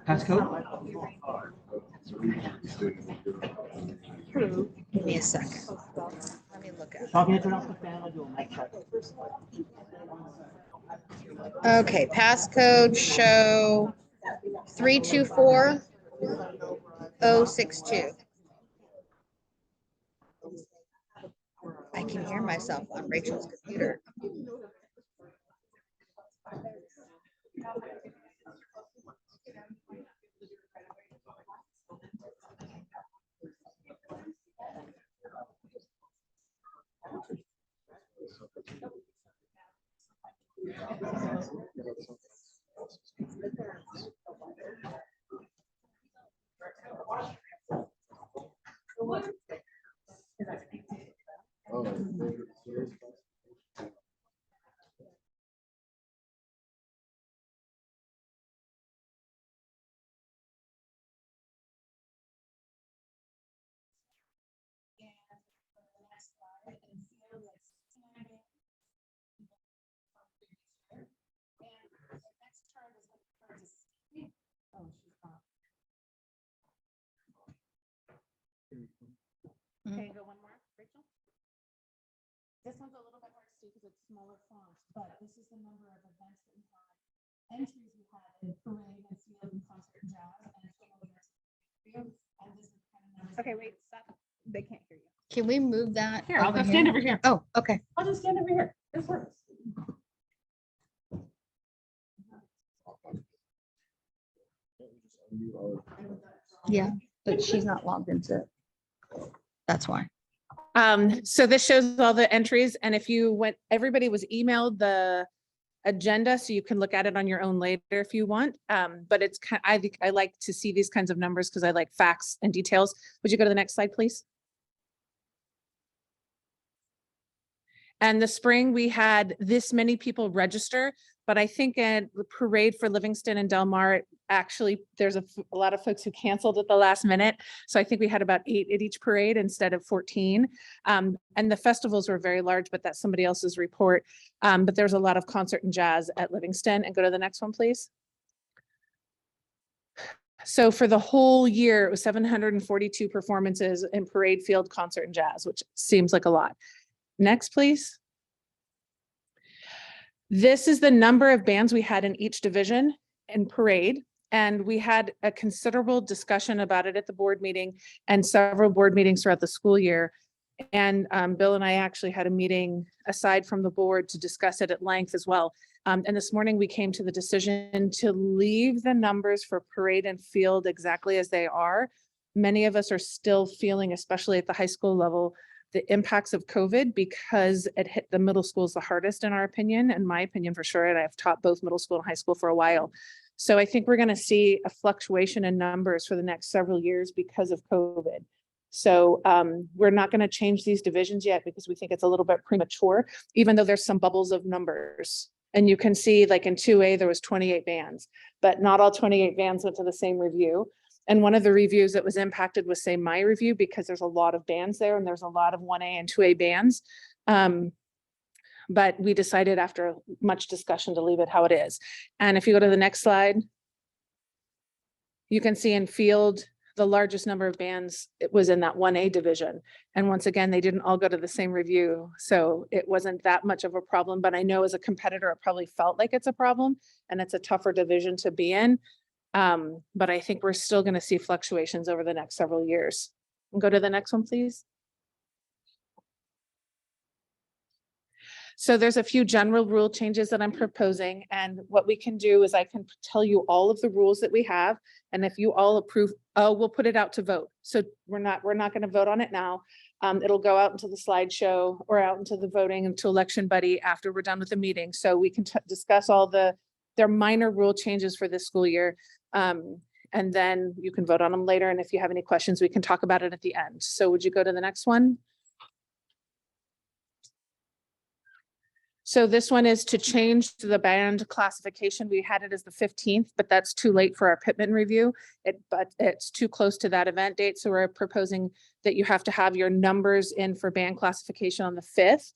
Passcode? Give me a second. Let me look at it. Talking to turn off the fan, I'll do a mic check. Okay, passcode show 324062. I can hear myself on Rachel's computer. Okay, go one more, Rachel. This one's a little bit hard to see because it's smaller font, but this is the number of events that we had, entries we had in parade and field and concert and jazz and some of the. And this is kind of numbers. Okay, wait, stop. They can't hear you. Can we move that? Here, I'll go stand over here. Oh, okay. I'll just stand over here. This works. Yeah, but she's not logged into it. That's why. So this shows all the entries, and if you went, everybody was emailed the agenda, so you can look at it on your own later if you want. But it's kind, I like to see these kinds of numbers because I like facts and details. Would you go to the next slide, please? And the spring, we had this many people register, but I think at the parade for Livingston and Del Mar, actually, there's a lot of folks who canceled at the last minute. So I think we had about 8 at each parade instead of 14. And the festivals were very large, but that's somebody else's report. But there's a lot of concert and jazz at Livingston. And go to the next one, please. So for the whole year, it was 742 performances in parade, field, concert, and jazz, which seems like a lot. Next, please. This is the number of bands we had in each division in parade. And we had a considerable discussion about it at the board meeting and several board meetings throughout the school year. And Bill and I actually had a meeting aside from the board to discuss it at length as well. And this morning we came to the decision to leave the numbers for parade and field exactly as they are. Many of us are still feeling, especially at the high school level, the impacts of COVID because it hit the middle schools the hardest in our opinion, in my opinion for sure. And I've taught both middle school and high school for a while. So I think we're going to see a fluctuation in numbers for the next several years because of COVID. So we're not going to change these divisions yet because we think it's a little bit premature, even though there's some bubbles of numbers. And you can see like in 2A, there was 28 bands, but not all 28 bands went to the same review. And one of the reviews that was impacted was, say, my review, because there's a lot of bands there and there's a lot of 1A and 2A bands. But we decided after much discussion to leave it how it is. And if you go to the next slide, you can see in field, the largest number of bands, it was in that 1A division. And once again, they didn't all go to the same review. So it wasn't that much of a problem, but I know as a competitor, it probably felt like it's a problem and it's a tougher division to be in. But I think we're still going to see fluctuations over the next several years. And go to the next one, please. So there's a few general rule changes that I'm proposing. And what we can do is I can tell you all of the rules that we have. And if you all approve, we'll put it out to vote. So we're not going to vote on it now. It'll go out into the slideshow or out into the voting into Election Buddy after we're done with the meeting. So we can discuss all their minor rule changes for this school year. And then you can vote on them later. And if you have any questions, we can talk about it at the end. So would you go to the next one? So this one is to change the band classification. We had it as the 15th, but that's too late for our Pittman review. But it's too close to that event date. So we're proposing that you have to have your numbers in for band classification on the 5th.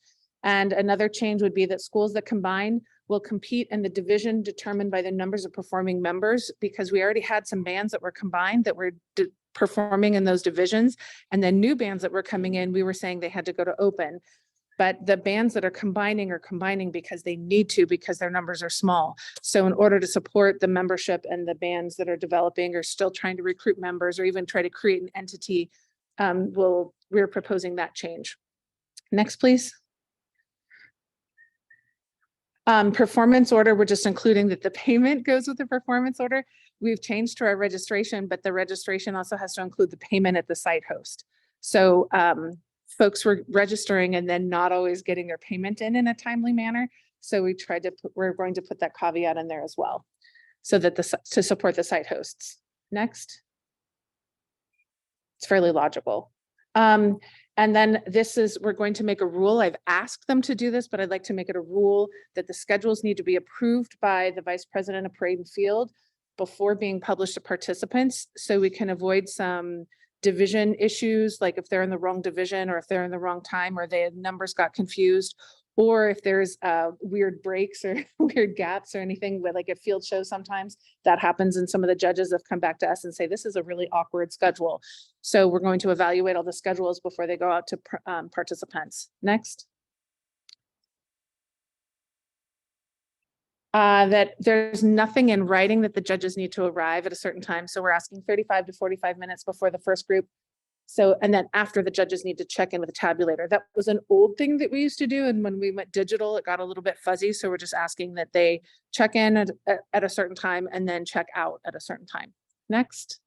And another change would be that schools that combine will compete in the division determined by the numbers of performing members, because we already had some bands that were combined that were performing in those divisions. And then new bands that were coming in, we were saying they had to go to open. But the bands that are combining because they need to, because their numbers are small. So in order to support the membership and the bands that are developing or still trying to recruit members or even try to create an entity, we're proposing that change. Next, please. Performance order, we're just including that the payment goes with the performance order. We've changed to our registration, but the registration also has to include the payment at the site host. So folks were registering and then not always getting their payment in a timely manner. So we're going to put that caveat in there as well, so that to support the site hosts. Next. It's fairly logical. And then we're going to make a rule. I've asked them to do this, but I'd like to make it a rule that the schedules need to be approved by the vice president of parade and field before being published to participants, so we can avoid some division issues, like if they're in the wrong division or if they're in the wrong time or their numbers got confused, or if there's weird breaks or weird gaps or anything, like at field shows, sometimes that happens, and some of the judges have come back to us and say, this is a really awkward schedule. So we're going to evaluate all the schedules before they go out to participants. Next. That there's nothing in writing that the judges need to arrive at a certain time. So we're asking 35 to 45 minutes before the first group. So, and then after, the judges need to check in with a tabulator. That was an old thing that we used to do. And when we went digital, it got a little bit fuzzy. So we're just asking that they check in at a certain time and then check out at a certain time. Next.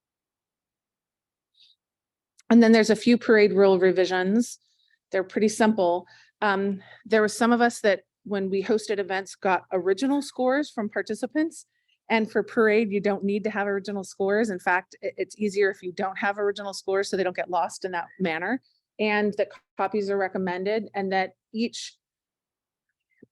And then there's a few parade rule revisions. They're pretty simple. There were some of us that when we hosted events got original scores from participants. And for parade, you don't need to have original scores. In fact, it's easier if you don't have original scores, so they don't get lost in that manner. And that copies are recommended, and that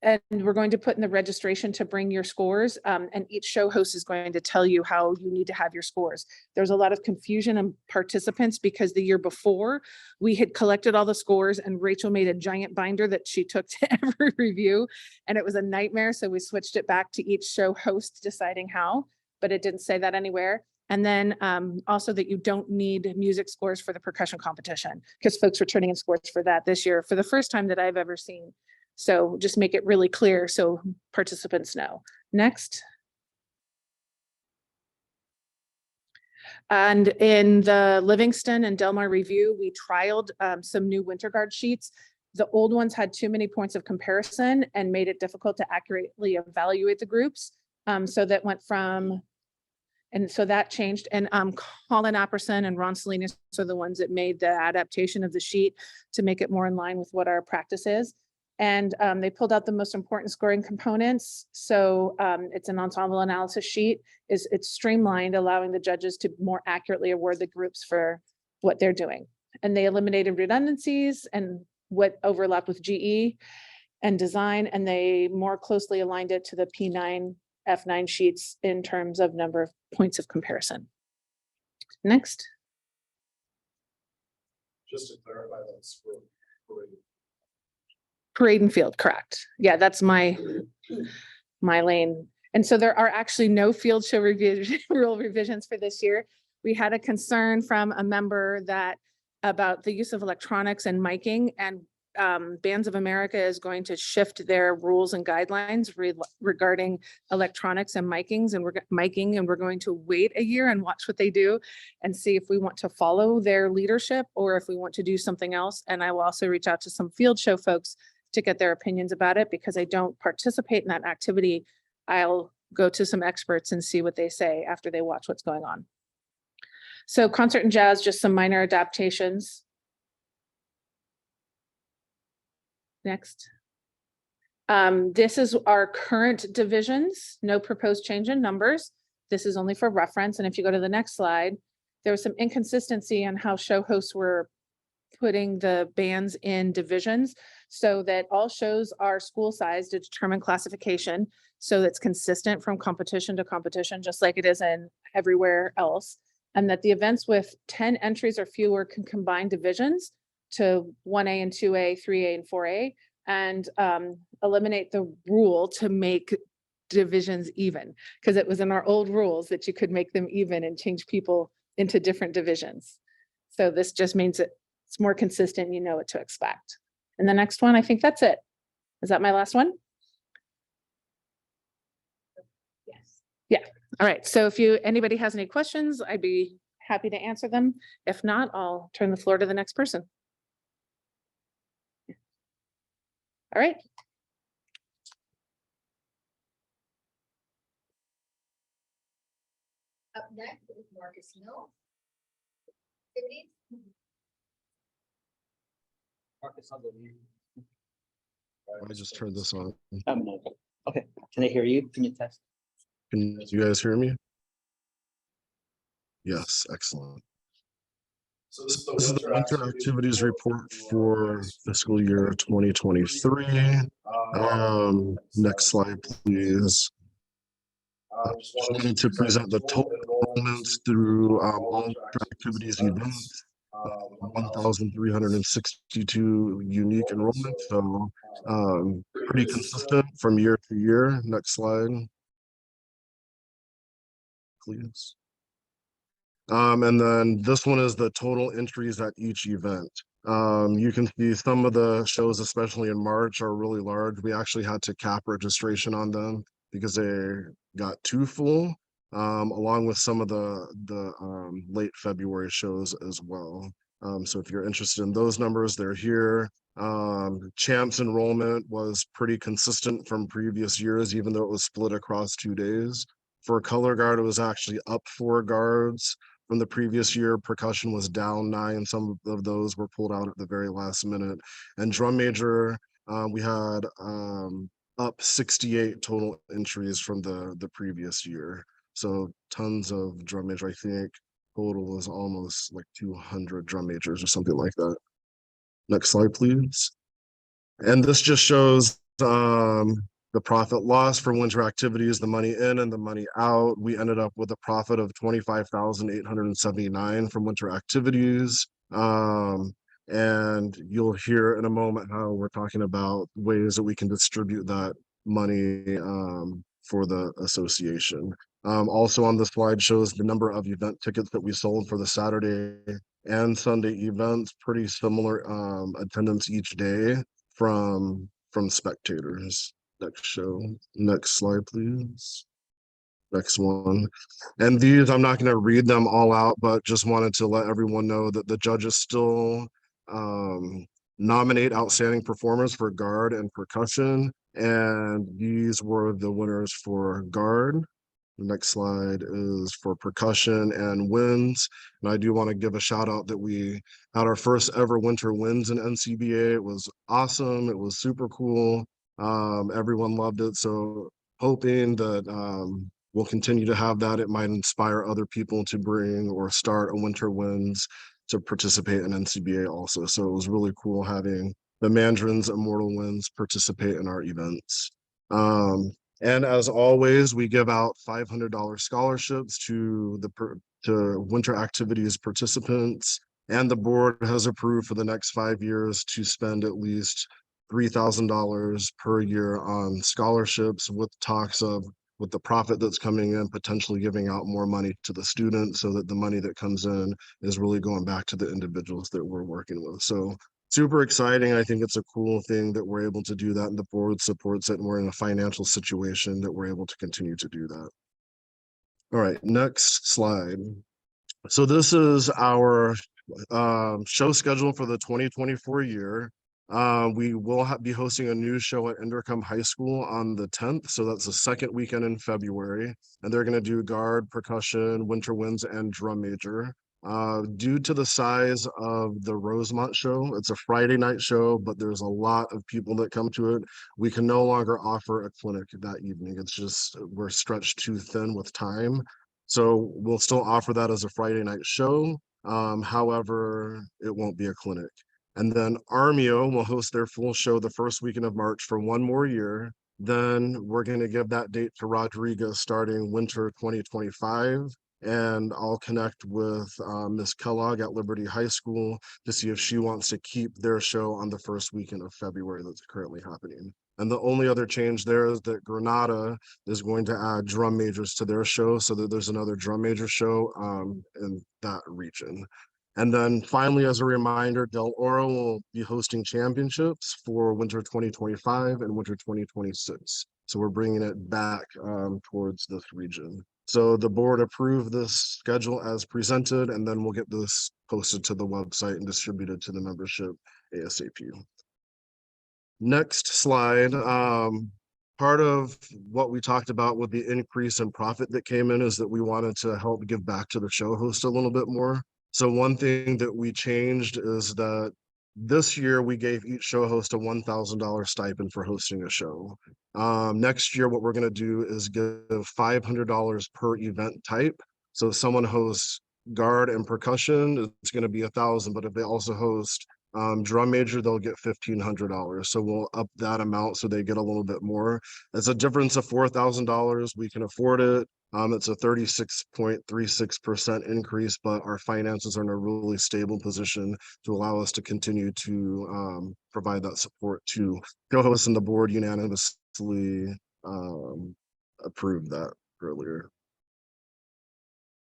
and we're going to put in the registration to bring your scores, and each show host is going to tell you how you need to have your scores. There's a lot of confusion in participants because the year before we had collected all the scores and Rachel made a giant binder that she took to every review, and it was a nightmare. So we switched it back to each show host deciding how, but it didn't say that anywhere. And then also that you don't need music scores for the percussion competition, because folks were turning in scores for that this year for the first time that I've ever seen. So just make it really clear so participants know. Next. And in the Livingston and Del Mar review, we trialed some new winter guard sheets. The old ones had too many points of comparison and made it difficult to accurately evaluate the groups. So that went from, and so that changed. And Colin Apperson and Ron Salinas are the ones that made the adaptation of the sheet to make it more in line with what our practice is. And they pulled out the most important scoring components. So it's an ensemble analysis sheet. It's streamlined, allowing the judges to more accurately award the groups for what they're doing. And they eliminated redundancies and what overlapped with GE and design, and they more closely aligned it to the P9, F9 sheets in terms of number of points of comparison. Next. Just to clarify, that's for Parade and field, correct. Yeah, that's my lane. And so there are actually no field show rule revisions for this year. We had a concern from a member about the use of electronics and miking, and Bands of America is going to shift their rules and guidelines regarding electronics and miking, and we're going to wait a year and watch what they do and see if we want to follow their leadership or if we want to do something else. And I will also reach out to some field show folks to get their opinions about it, because I don't participate in that activity. I'll go to some experts and see what they say after they watch what's going on. So concert and jazz, just some minor adaptations. Next. This is our current divisions, no proposed change in numbers. This is only for reference. And if you go to the next slide, there was some inconsistency on how show hosts were putting the bands in divisions, so that all shows are school sized to determine classification. So that's consistent from competition to competition, just like it is in everywhere else. And that the events with 10 entries or fewer can combine divisions to 1A and 2A, 3A and 4A. and eliminate the rule to make divisions even, because it was in our old rules that you could make them even and change people into different divisions. So this just means it's more consistent, you know what to expect. And the next one, I think that's it. Is that my last one? Yes. Yeah. All right. So if anybody has any questions, I'd be happy to answer them. If not, I'll turn the floor to the next person. All right. Up next is Marcus Mill. Activities. Marcus, I'll go to you. I just turned this on. No. Okay, can I hear you? Can you test? Can you guys hear me? Yes, excellent. So This is the winter activities report for fiscal year 2023. Next slide, please. Just wanted to present the total enrollments through all winter activities events. 1,362 unique enrollments, so pretty consistent from year to year. Next slide, please. And then this one is the total entries at each event. You can see some of the shows, especially in March, are really large. We actually had to cap registration on them because they got too full, along with some of the late February shows as well. So if you're interested in those numbers, they're here. Champs enrollment was pretty consistent from previous years, even though it was split across 2 days. For color guard, it was actually up 4 guards from the previous year. Percussion was down 9. Some of those were pulled out at the very last minute. And drum major, we had up 68 total entries from the previous year. So tons of drum major. I think total is almost like 200 drum majors or something like that. Next slide, please. And this just shows the profit loss for winter activities, the money in and the money out. We ended up with a profit of 25,879 from winter activities. And you'll hear in a moment how we're talking about ways that we can distribute that money for the association. Also on the slide shows the number of event tickets that we sold for the Saturday and Sunday events, pretty similar attendance each day from spectators. Next slide, please. Next one. And these, I'm not going to read them all out, but just wanted to let everyone know that the judges still nominate outstanding performers for guard and percussion. And these were the winners for guard. The next slide is for percussion and winds. And I do want to give a shout out that we had our first ever winter winds in NCBA. It was awesome. It was super cool. Everyone loved it. So hoping that we'll continue to have that. It might inspire other people to bring or start a winter winds to participate in NCBA also. So it was really cool having the Mandarins Immortal Winds participate in our events. And as always, we give out $500 scholarships to winter activities participants, and the board has approved for the next 5 years to spend at least $3,000 per year on scholarships, with talks of, with the profit that's coming in, potentially giving out more money to the students, so that the money that comes in is really going back to the individuals that we're working with. So super exciting. I think it's a cool thing that we're able to do that, and the board supports it, and we're in a financial situation that we're able to continue to do that. All right, next slide. So this is our show schedule for the 2024 year. We will be hosting a new show at Inderkum High School on the 10th. So that's the second weekend in February. And they're going to do guard, percussion, winter winds, and drum major. Due to the size of the Rosemont show, it's a Friday night show, but there's a lot of people that come to it. We can no longer offer a clinic that evening. It's just, we're stretched too thin with time. So we'll still offer that as a Friday night show. However, it won't be a clinic. And then Armio will host their full show the first weekend of March for 1 more year. Then we're going to give that date to Rodriguez starting winter 2025. And I'll connect with Miss Kellogg at Liberty High School to see if she wants to keep their show on the first weekend of February that's currently happening. And the only other change there is that Granada is going to add drum majors to their show, so that there's another drum major show in that region. And then finally, as a reminder, Del Oro will be hosting championships for winter 2025 and winter 2026. So we're bringing it back towards this region. So the board approved this schedule as presented, and then we'll get this posted to the website and distributed to the membership ASAP. Next slide. Part of what we talked about with the increase in profit that came in is that we wanted to help give back to the show host a little bit more. So one thing that we changed is that this year we gave each show host a $1,000 stipend for hosting a show. Next year, what we're going to do is give $500 per event type. So if someone hosts guard and percussion, it's going to be $1,000. But if they also host drum major, they'll get $1,500. So we'll up that amount so they get a little bit more. It's a difference of $4,000. We can afford it. It's a 36.36% increase, but our finances are in a really stable position to allow us to continue to provide that support to co-hosts, and the board unanimously approved that earlier.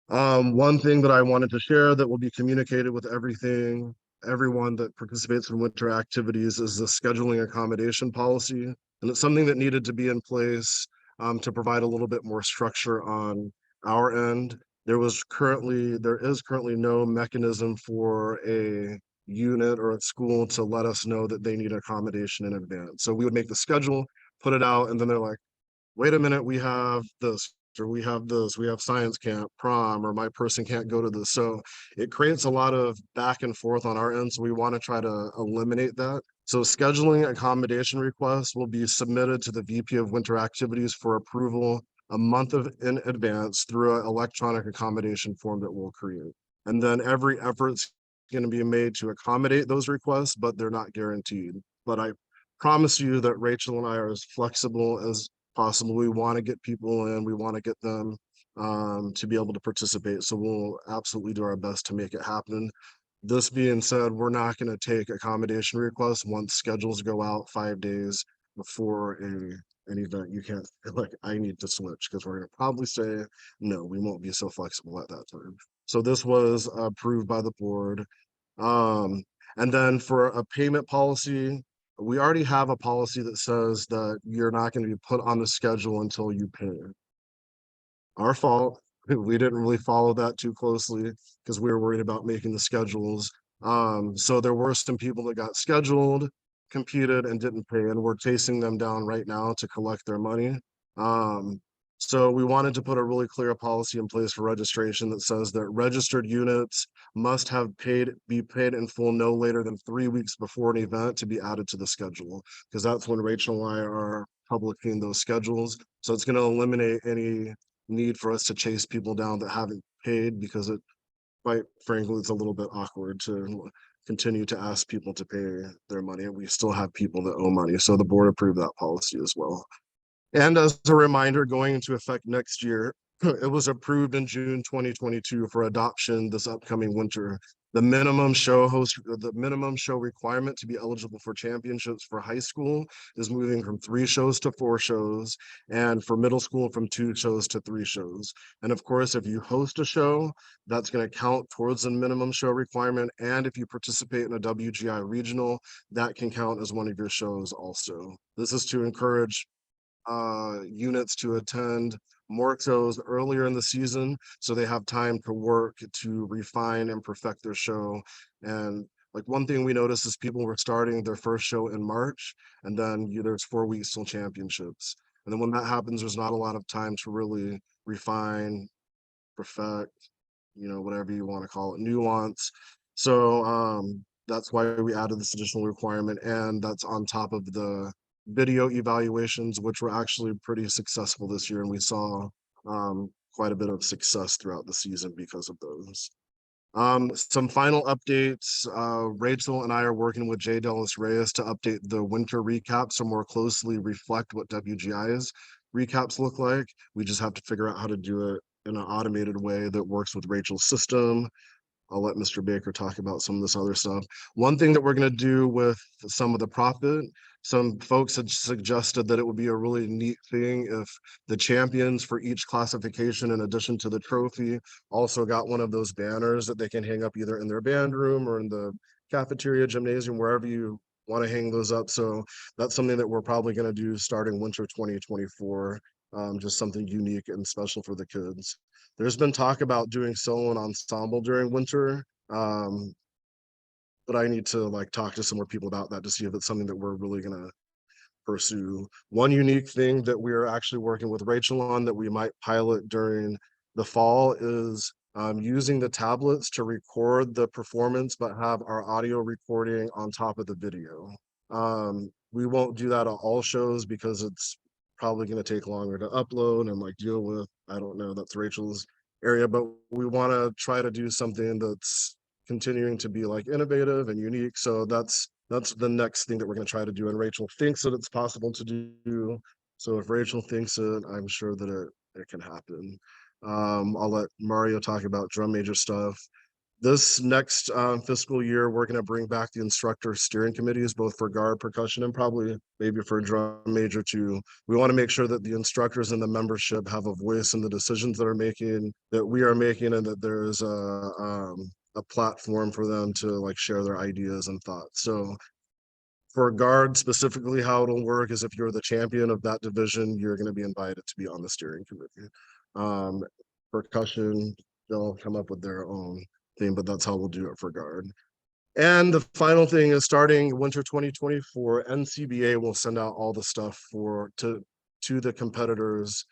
One thing that I wanted to share that will be communicated with everyone that participates in winter activities is the scheduling accommodation policy. And it's something that needed to be in place to provide a little bit more structure on our end. There is currently no mechanism for a unit or a school to let us know that they need accommodation in advance. So we would make the schedule, put it out, and then they're like, wait a minute, we have this, or we have this, we have science camp, prom, or my person can't go to this. So it creates a lot of back and forth on our end. So we want to try to eliminate that. So scheduling accommodation requests will be submitted to the VP of Winter Activities for approval a month in advance through an electronic accommodation form that we'll create. And then every effort's going to be made to accommodate those requests, but they're not guaranteed. But I promise you that Rachel and I are as flexible as possible. We want to get people in, we want to get them to be able to participate. So we'll absolutely do our best to make it happen. This being said, we're not going to take accommodation requests once schedules go out 5 days before an event. You can't, like, I need to switch, because we're going to probably say, no, we won't be so flexible at that time. So this was approved by the board. And then for a payment policy, we already have a policy that says that you're not going to be put on the schedule until you pay. Our fault. We didn't really follow that too closely because we were worried about making the schedules. So there were some people that got scheduled, competed, and didn't pay, and we're chasing them down right now to collect their money. So we wanted to put a really clear policy in place for registration that says that registered units must be paid in full no later than 3 weeks before an event to be added to the schedule, because that's when Rachel and I are publishing those schedules. So it's going to eliminate any need for us to chase people down that haven't paid, because it, quite frankly, it's a little bit awkward to continue to ask people to pay their money, and we still have people that owe money. So the board approved that policy as well. And as a reminder, going into effect next year, it was approved in June 2022 for adoption this upcoming winter. The minimum show requirement to be eligible for championships for high school is moving from 3 shows to 4 shows, and for middle school from 2 shows to 3 shows. And of course, if you host a show, that's going to count towards the minimum show requirement. And if you participate in a WGI regional, that can count as one of your shows also. This is to encourage units to attend more shows earlier in the season, so they have time to work to refine and perfect their show. And like, one thing we noticed is people were starting their first show in March, and then there's 4 weeks till championships. And then when that happens, there's not a lot of time to really refine, perfect, whatever you want to call it, nuance. So that's why we added this additional requirement, and that's on top of the video evaluations, which were actually pretty successful this year, and we saw quite a bit of success throughout the season because of those. Some final updates. Rachel and I are working with Jay Dallas Reyes to update the winter recaps to more closely reflect what WGI's recaps look like. We just have to figure out how to do it in an automated way that works with Rachel's system. I'll let Mr. Baker talk about some of this other stuff. One thing that we're going to do with some of the profit, some folks had suggested that it would be a really neat thing if the champions for each classification, in addition to the trophy, also got one of those banners that they can hang up either in their band room or in the cafeteria, gymnasium, wherever you want to hang those up. So that's something that we're probably going to do starting winter 2024. Just something unique and special for the kids. There's been talk about doing solo and ensemble during winter, but I need to like talk to some more people about that to see if it's something that we're really gonna pursue. One unique thing that we are actually working with Rachel on that we might pilot during the fall is using the tablets to record the performance, but have our audio recording on top of the video. We won't do that at all shows because it's probably going to take longer to upload and like deal with. I don't know, that's Rachel's area, but we want to try to do something that's continuing to be like innovative and unique. So that's the next thing that we're going to try to do. And Rachel thinks that it's possible to do. So if Rachel thinks it, I'm sure that it can happen. I'll let Mario talk about drum major stuff. This next fiscal year, we're going to bring back the instructor steering committees, both for guard, percussion, and probably maybe for drum major too. We want to make sure that the instructors and the membership have a voice in the decisions that we are making, and that there's a platform for them to like share their ideas and thoughts. So for guard specifically, how it'll work is if you're the champion of that division, you're going to be invited to be on the steering committee. Percussion, they'll come up with their own thing, but that's how we'll do it for guard. And the final thing is starting winter 2024, NCBA will send out all the stuff to the competitors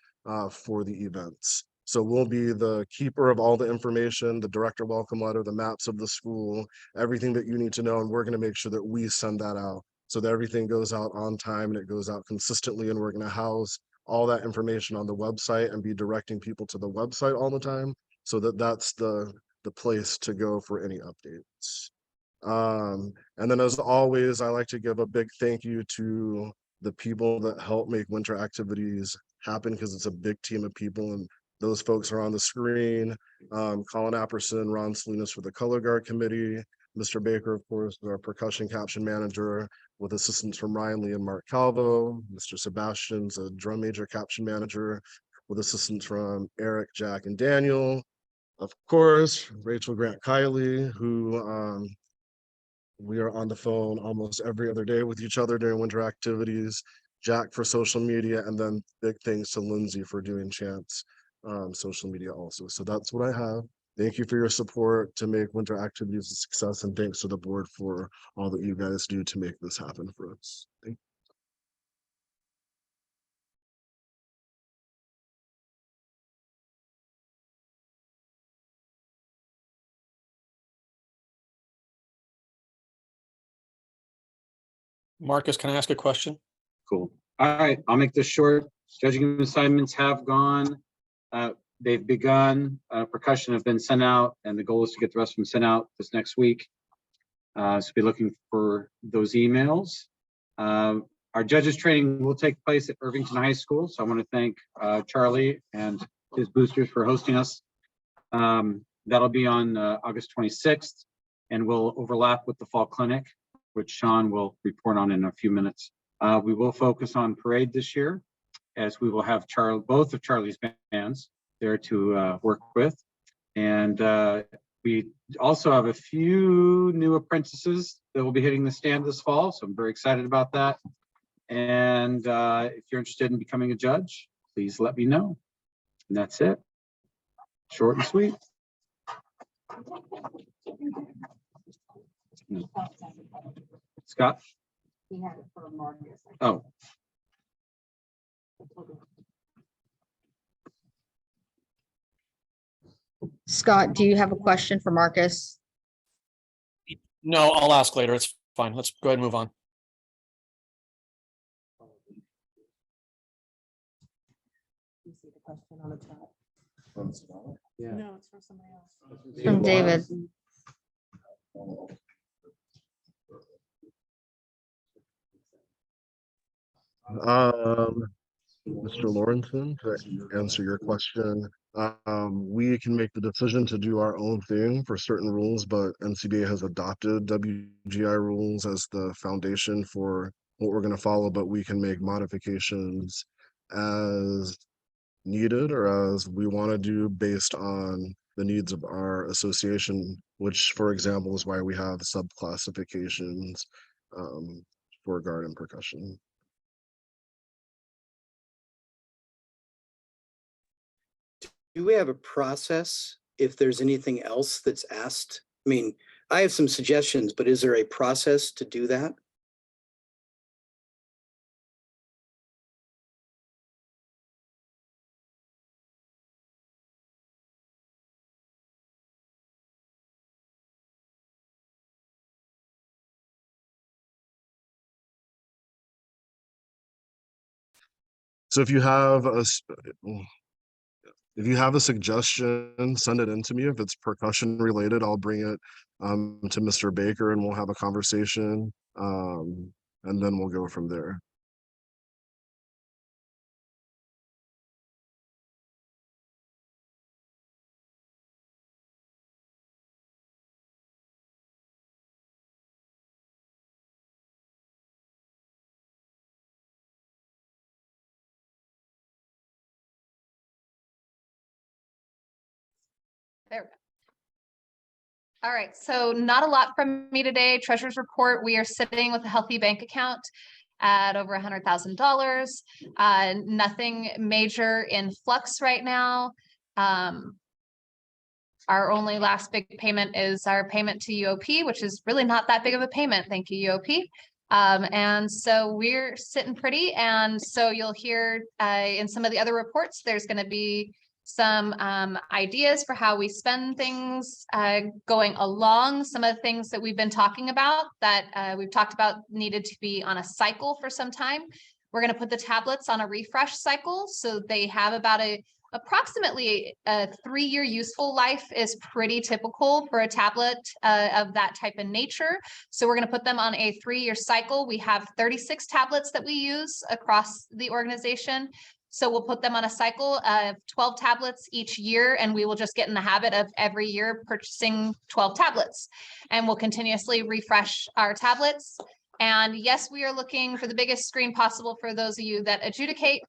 for the events. So we'll be the keeper of all the information, the director welcome letter, the maps of the school, everything that you need to know. And we're going to make sure that we send that out so that everything goes out on time and it goes out consistently. And we're going to house all that information on the website and be directing people to the website all the time, so that that's the place to go for any updates. And then as always, I like to give a big thank you to the people that help make winter activities happen, because it's a big team of people, and those folks are on the screen. Colin Apperson, Ron Salinas for the color guard committee, Mr. Baker, of course, our percussion caption manager, with assistance from Ryan Lee and Mark Calvo. Mr. Sebastian's a drum major caption manager with assistance from Eric, Jack, and Daniel. Of course, Rachel Grant Kiley, who we are on the phone almost every other day with each other during winter activities. Jack for social media, and then big thanks to Lindsay for doing chants social media also. So that's what I have. Thank you for your support to make winter activities a success, and thanks to the board for all that you guys do to make this happen for us. Thank you. Marcus, can I ask a question? Cool. All right, I'll make this short. Judging assignments have gone. They've begun. Percussion have been sent out, and the goal is to get the rest of them sent out this next week. So be looking for those emails. Our judges training will take place at Irvington High School. So I want to thank Charlie and his boosters for hosting us. That'll be on August 26th, and will overlap with the fall clinic, which Sean will report on in a few minutes. We will focus on parade this year, as we will have both of Charlie's bands there to work with. And we also have a few new apprentices that will be hitting the stand this fall, so I'm very excited about that. And if you're interested in becoming a judge, please let me know. And that's it. Short and sweet. Scott? He had it for Marcus. Oh, Scott, do you have a question for Marcus? No, I'll ask later. It's fine. Let's go ahead and move on. You see the question on the chat. yeah. No, it's from somebody else. From David. Mr. Lawrenson, to answer your question, we can make the decision to do our own thing for certain rules, but NCBA has adopted WGI rules as the foundation for what we're going to follow, but we can make modifications as needed or as we want to do based on the needs of our association, which, for example, is why we have subclassifications for guard and percussion. Do we have a process if there's anything else that's asked? I mean, I have some suggestions, but is there a process to do that? So if you have a suggestion, send it in to me. If it's percussion related, I'll bring it to Mr. Baker and we'll have a conversation. And then we'll go from there. There we go. All right, so not a lot from me today. Treasurer's report, we are sitting with a healthy bank account at over $100,000. Nothing major in flux right now. Our only last big payment is our payment to UOP, which is really not that big of a payment. Thank you, UOP. And so we're sitting pretty. And so you'll hear in some of the other reports, there's going to be some ideas for how we spend things going along. Some of the things that we've been talking about that we've talked about needed to be on a cycle for some time. We're going to put the tablets on a refresh cycle. So they have about approximately a 3-year useful life is pretty typical for a tablet of that type of nature. So we're going to put them on a 3-year cycle. We have 36 tablets that we use across the organization. So we'll put them on a cycle of 12 tablets each year, and we will just get in the habit of every year purchasing 12 tablets. And we'll continuously refresh our tablets. And yes, we are looking for the biggest screen possible for those of you that adjudicate.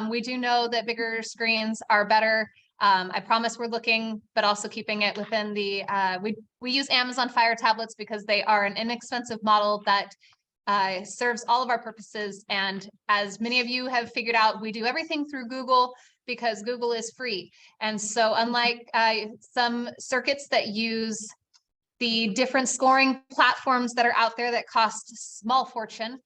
We do know that bigger screens are better. I promise we're looking, but also keeping it within the, we use Amazon Fire tablets because they are an inexpensive model that serves all of our purposes. And as many of you have figured out, we do everything through Google because Google is free. And so unlike some circuits that use the different scoring platforms that are out there that cost a small fortune,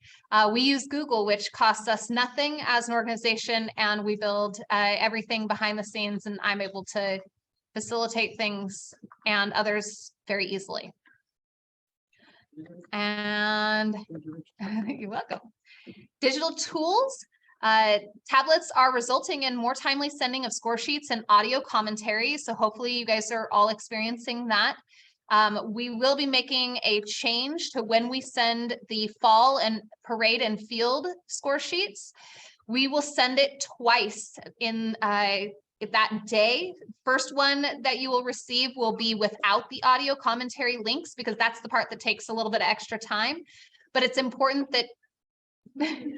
we use Google, which costs us nothing as an organization, and we build everything behind the scenes, and I'm able to facilitate things and others very easily. And you're welcome. Digital tools. Tablets are resulting in more timely sending of score sheets and audio commentary. So hopefully you guys are all experiencing that. We will be making a change to when we send the fall and parade and field score sheets. We will send it twice in that day. First one that you will receive will be without the audio commentary links because that's the part that takes a little bit of extra time. But it's important that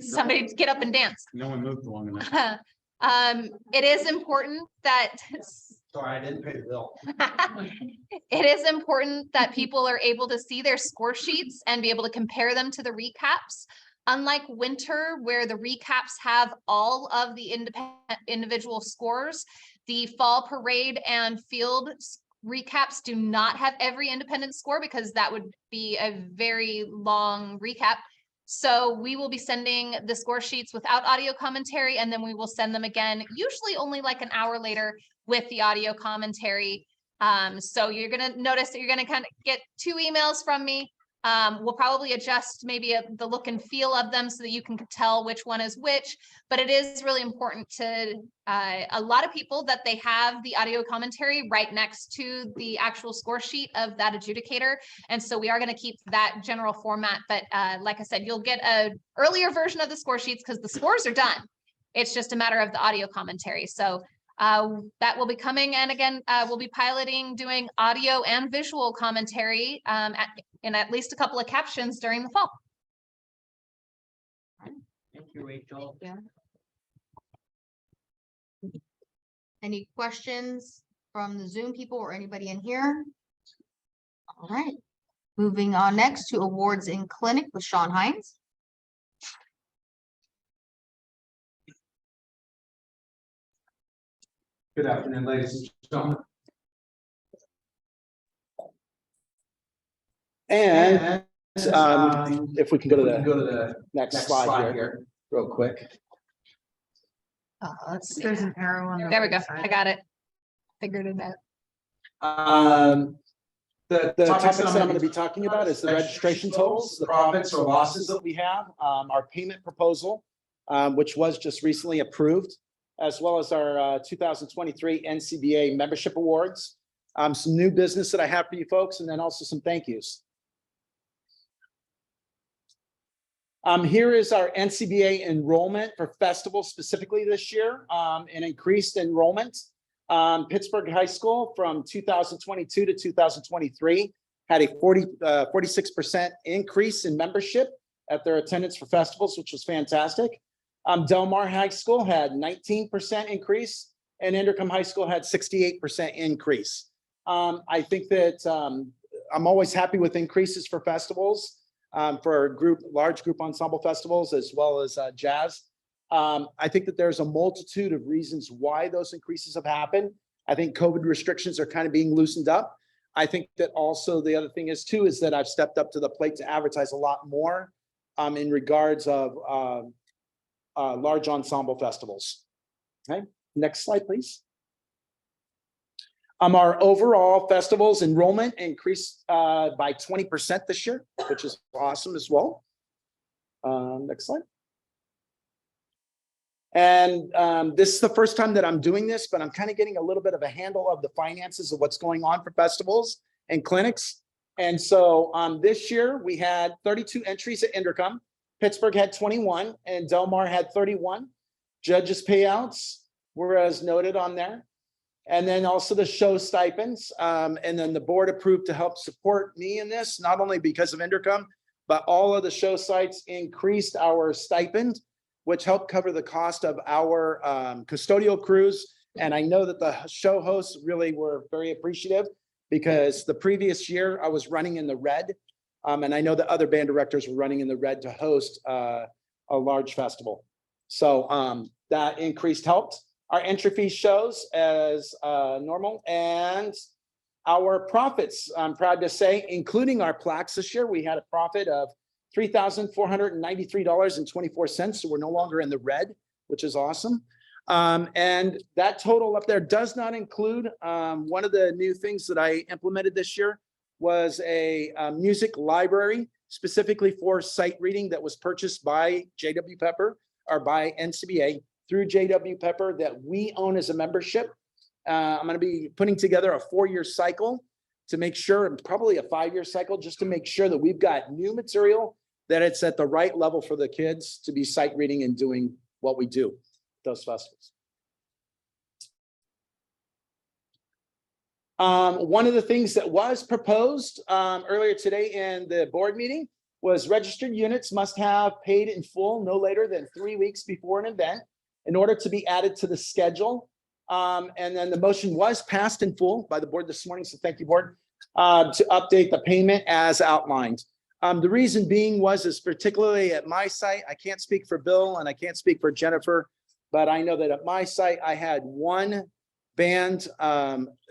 somebody get up and dance. No one moved long enough. It is important that Sorry, I didn't pay the bill. it is important that people are able to see their score sheets and be able to compare them to the recaps. Unlike winter, where the recaps have all of the individual scores, the fall parade and field recaps do not have every independent score because that would be a very long recap. So we will be sending the score sheets without audio commentary, and then we will send them again, usually only like an hour later with the audio commentary. So you're going to notice that you're going to kind of get 2 emails from me. We'll probably adjust maybe the look and feel of them so that you can tell which one is which, but it is really important to a lot of people that they have the audio commentary right next to the actual score sheet of that adjudicator. And so we are going to keep that general format. But like I said, you'll get an earlier version of the score sheets because the scores are done. It's just a matter of the audio commentary. So that will be coming. And again, we'll be piloting doing audio and visual commentary in at least a couple of captions during the fall. Thank you, Rachel. Any questions from the Zoom people or anybody in here? All right, moving on next to awards in clinic with Sean Hines. Good afternoon, ladies and gentlemen. And if we can go to Go to the the next slide here, real quick. There's an arrow on There we go. I got it. Figured it out. The topics that I'm going to be talking about is the registration totals, the profits or losses that we have, our payment proposal, which was just recently approved, as well as our 2023 NCBA membership awards, some new business that I have for you folks, and then also some thank yous. Here is our NCBA enrollment for festivals specifically this year, an increased enrollment. Pittsburgh High School from 2022 to 2023 had a 46% increase in membership at their attendance for festivals, which was fantastic. Del Mar High School had 19% increase, and Inderkum High School had 68% increase. I think that I'm always happy with increases for festivals, for large group ensemble festivals, as well as jazz. I think that there's a multitude of reasons why those increases have happened. I think COVID restrictions are kind of being loosened up. I think that also the other thing is too, is that I've stepped up to the plate to advertise a lot more in regards of large ensemble festivals. Okay, next slide, please. Our overall festivals enrollment increased by 20% this year, which is awesome as well. Next slide. And this is the first time that I'm doing this, but I'm kind of getting a little bit of a handle of the finances of what's going on for festivals and clinics. And so this year we had 32 entries at Inderkum. Pittsburgh had 21 and Del Mar had 31. Judges payouts were as noted on there. And then also the show stipends. And then the board approved to help support me in this, not only because of Inderkum, but all of the show sites increased our stipend, which helped cover the cost of our custodial crews. And I know that the show hosts really were very appreciative because the previous year I was running in the red. And I know that other band directors were running in the red to host a large festival. So that increased helped. Our entry fee shows as normal, and our profits, I'm proud to say, including our plaques this year, we had a profit of $3,493.24. So we're no longer in the red, which is awesome. And that total up there does not include one of the new things that I implemented this year was a music library specifically for sight reading that was purchased by JW Pepper or by NCBA through JW Pepper that we own as a membership. I'm going to be putting together a 4-year cycle to make sure, and probably a 5-year cycle, just to make sure that we've got new material, that it's at the right level for the kids to be sight reading and doing what we do, those festivals. One of the things that was proposed earlier today in the board meeting was registered units must have paid in full no later than 3 weeks before an event in order to be added to the schedule. And then the motion was passed in full by the board this morning. So thank you, board, to update the payment as outlined. The reason being is particularly at my site, I can't speak for Bill and I can't speak for Jennifer, but I know that at my site, I had one band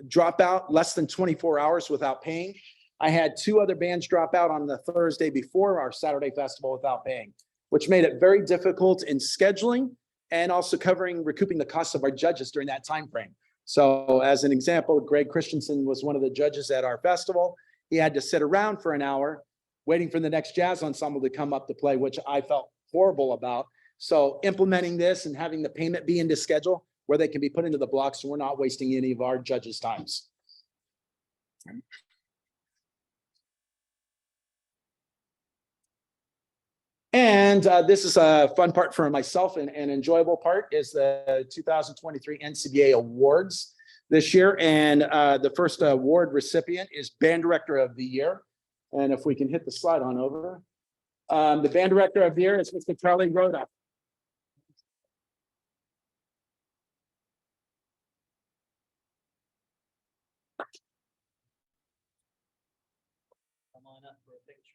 drop out less than 24 hours without paying. I had 2 other bands drop out on the Thursday before our Saturday festival without paying, which made it very difficult in scheduling and also recouping the costs of our judges during that time frame. So as an example, Greg Christensen was one of the judges at our festival. He had to sit around for an hour waiting for the next jazz ensemble to come up to play, which I felt horrible about. So implementing this and having the payment be into schedule where they can be put into the blocks, so we're not wasting any of our judges' times. And this is a fun part for myself and an enjoyable part is the 2023 NCBA awards this year. And the first award recipient is Band Director of the Year. And if we can hit the slide on over. The Band Director of the Year is Mr. Charlie Rhoda. Come on up for a picture.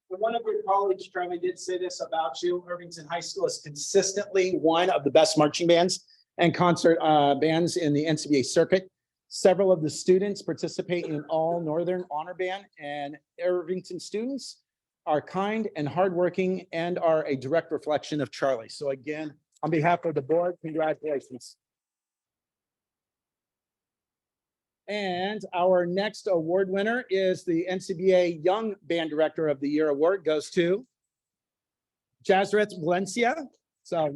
One of your colleagues, Charlie, did say this about you. Irvington High School is consistently one of the best marching bands and concert bands in the NCBA circuit. Several of the students participate in all Northern Honor Band, and Irvington students are kind and hardworking and are a direct reflection of Charlie. So again, on behalf of the board, congratulations. And our next award winner is the NCBA Young Band Director of the Year award goes to Jazreth Valencia. So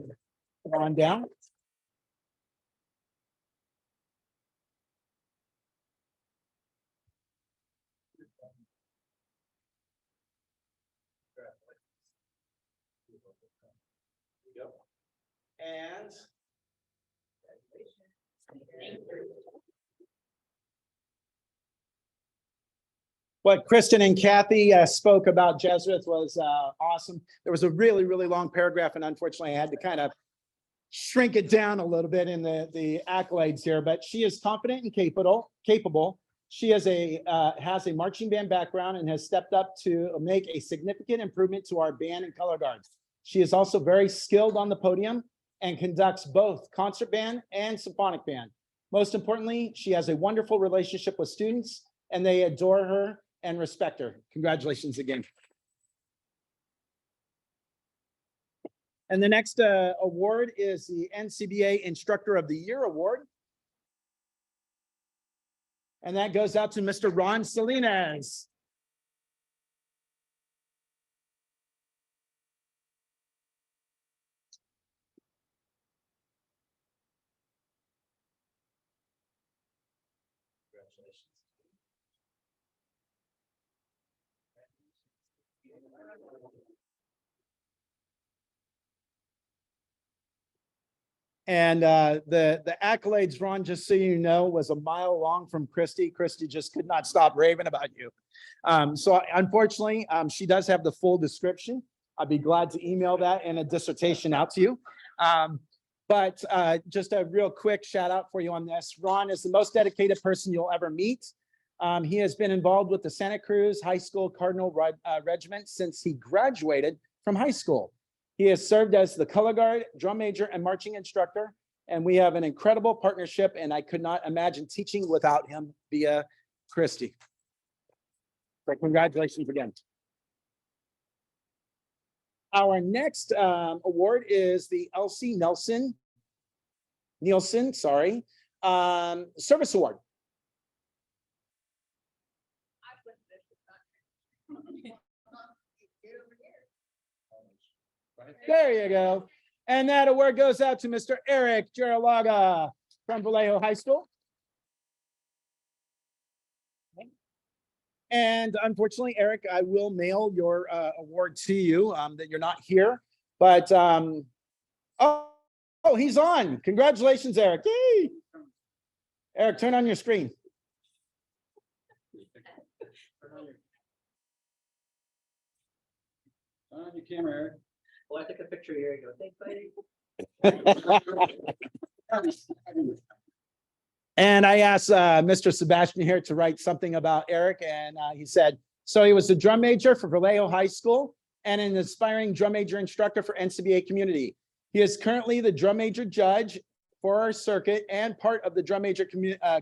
come on down. And what Kristen and Kathy spoke about Jazreth was awesome. There was a really, really long paragraph, and unfortunately I had to kind of shrink it down a little bit in the accolades here, but she is confident and capable. She has a marching band background and has stepped up to make a significant improvement to our band and color guards. She is also very skilled on the podium and conducts both concert band and symphonic band. Most importantly, she has a wonderful relationship with students and they adore her and respect her. Congratulations again. And the next award is the NCBA Instructor of the Year award. And that goes out to Mr. Ron Salinas. And the accolades, Ron, just so you know, was a mile long from Christy. Christy just could not stop raving about you. So unfortunately, she does have the full description. I'd be glad to email that and a dissertation out to you. But just a real quick shout out for you on this. Ron is the most dedicated person you'll ever meet. He has been involved with the Santa Cruz High School Cardinal Regiment since he graduated from high school. He has served as the color guard, drum major, and marching instructor. And we have an incredible partnership, and I could not imagine teaching without him via Christy. So congratulations again. Our next award is the Elsie Nielsen, sorry, Service Award. There you go. And that award goes out to Mr. Eric Geralaga from Vallejo High School. And unfortunately, Eric, I will mail your award to you that you're not here. But, oh, he's on. Congratulations, Eric. Yay. Eric, turn on your screen. Turn on your camera, Eric. Well, I took a picture here. You go, thanks, buddy. And I asked Mr. Sebastian here to write something about Eric, and he said, so he was a drum major for Vallejo High School and an aspiring drum major instructor for NCBA community. He is currently the drum major judge for our circuit and part of the drum major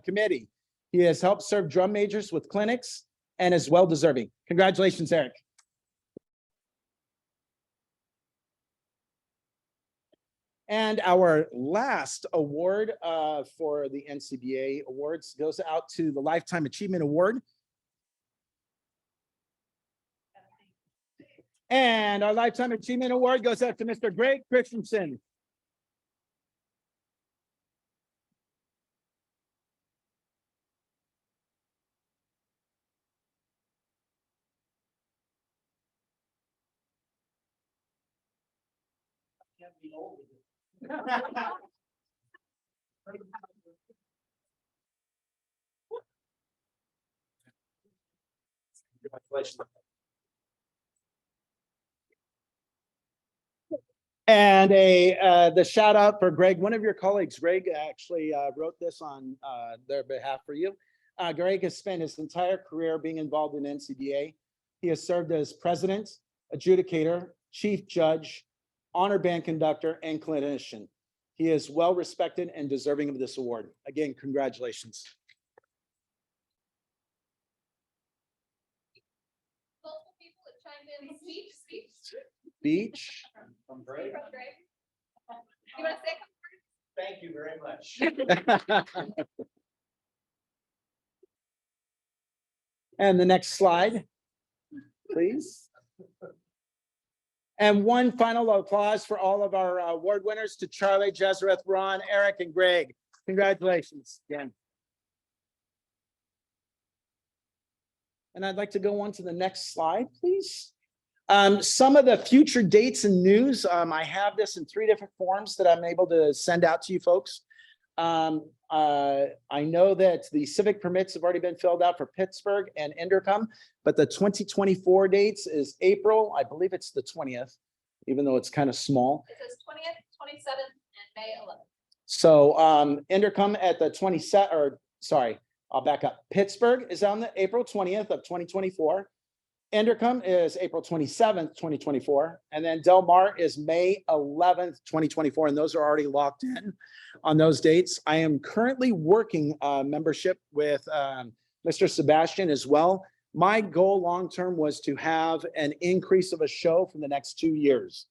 committee. He has helped serve drum majors with clinics and is well deserving. Congratulations, Eric. And our last award for the NCBA awards goes out to the Lifetime Achievement Award. And our Lifetime Achievement Award goes out to Mr. Greg Christensen. And the shout out for Greg, one of your colleagues, Greg actually wrote this on their behalf for you. Greg has spent his entire career being involved in NCBA. He has served as president, adjudicator, chief judge, honor band conductor, and clinician. He is well respected and deserving of this award. Again, congratulations. Multiple people that chimed in. Speech. Beach. From Greg. You want to say? Thank you very much. And the next slide, please. And one final applause for all of our award winners, to Charlie, Jezreth, Ron, Eric, and Greg. Congratulations again. And I'd like to go on to the next slide, please. Some of the future dates and news, I have this in 3 different forms that I'm able to send out to you folks. I know that the civic permits have already been filled out for Pittsburgh and Inderkum, but the 2024 dates is April, I believe it's the 20th, even though it's kind of small. It says 20th, 27th, and May 11th. So Inderkum at the 27th, or sorry, I'll back up. Pittsburgh is on the April 20th of 2024. Inderkum is April 27th, 2024. And then Del Mar is May 11th, 2024. And those are already locked in on those dates. I am currently working membership with Mr. Sebastian as well. My goal long-term was to have an increase of a show for the next 2 years.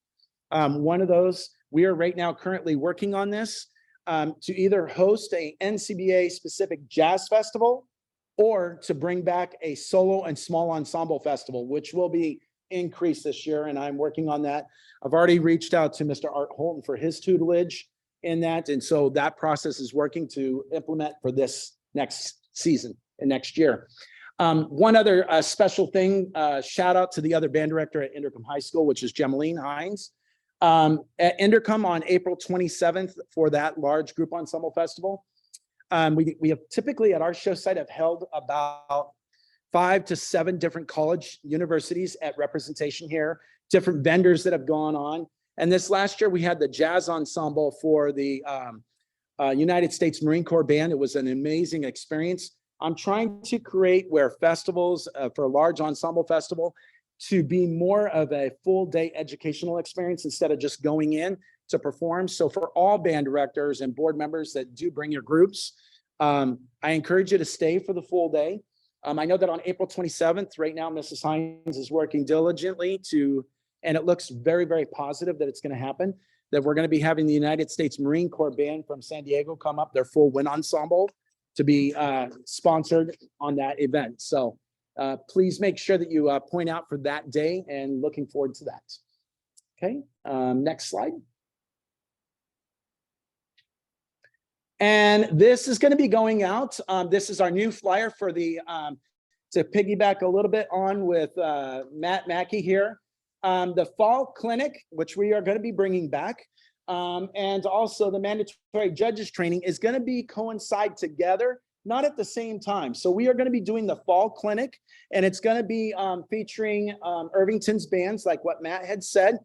One of those, we are right now currently working on this to either host a NCBA specific jazz festival or to bring back a solo and small ensemble festival, which will be increased this year. And I'm working on that. I've already reached out to Mr. Art Holton for his tutelage in that. And so that process is working to implement for this next season and next year. One other special thing, shout out to the other band director at Inderkum High School, which is Gemeline Hines. At Inderkum on April 27th for that large group ensemble festival. We have typically at our show site have held about 5 to 7 different college universities at representation here, different vendors that have gone on. And this last year we had the jazz ensemble for the United States Marine Corps Band. It was an amazing experience. I'm trying to create where festivals for a large ensemble festival to be more of a full day educational experience instead of just going in to perform. So for all band directors and board members that do bring your groups, I encourage you to stay for the full day. I know that on April 27th, right now, Mrs. Hines is working diligently and it looks very, very positive that it's going to happen, that we're going to be having the United States Marine Corps Band from San Diego come up, their full wind ensemble, to be sponsored on that event. So please make sure that you point out for that day, and looking forward to that. Okay, next slide. And this is going to be going out. This is our new flyer for the, to piggyback a little bit on with Matt Mackey here. The fall clinic, which we are going to be bringing back, and also the mandatory judges training is going to be coincide together, not at the same time. So we are going to be doing the fall clinic, and it's going to be featuring Irvington's bands, like what Matt had said.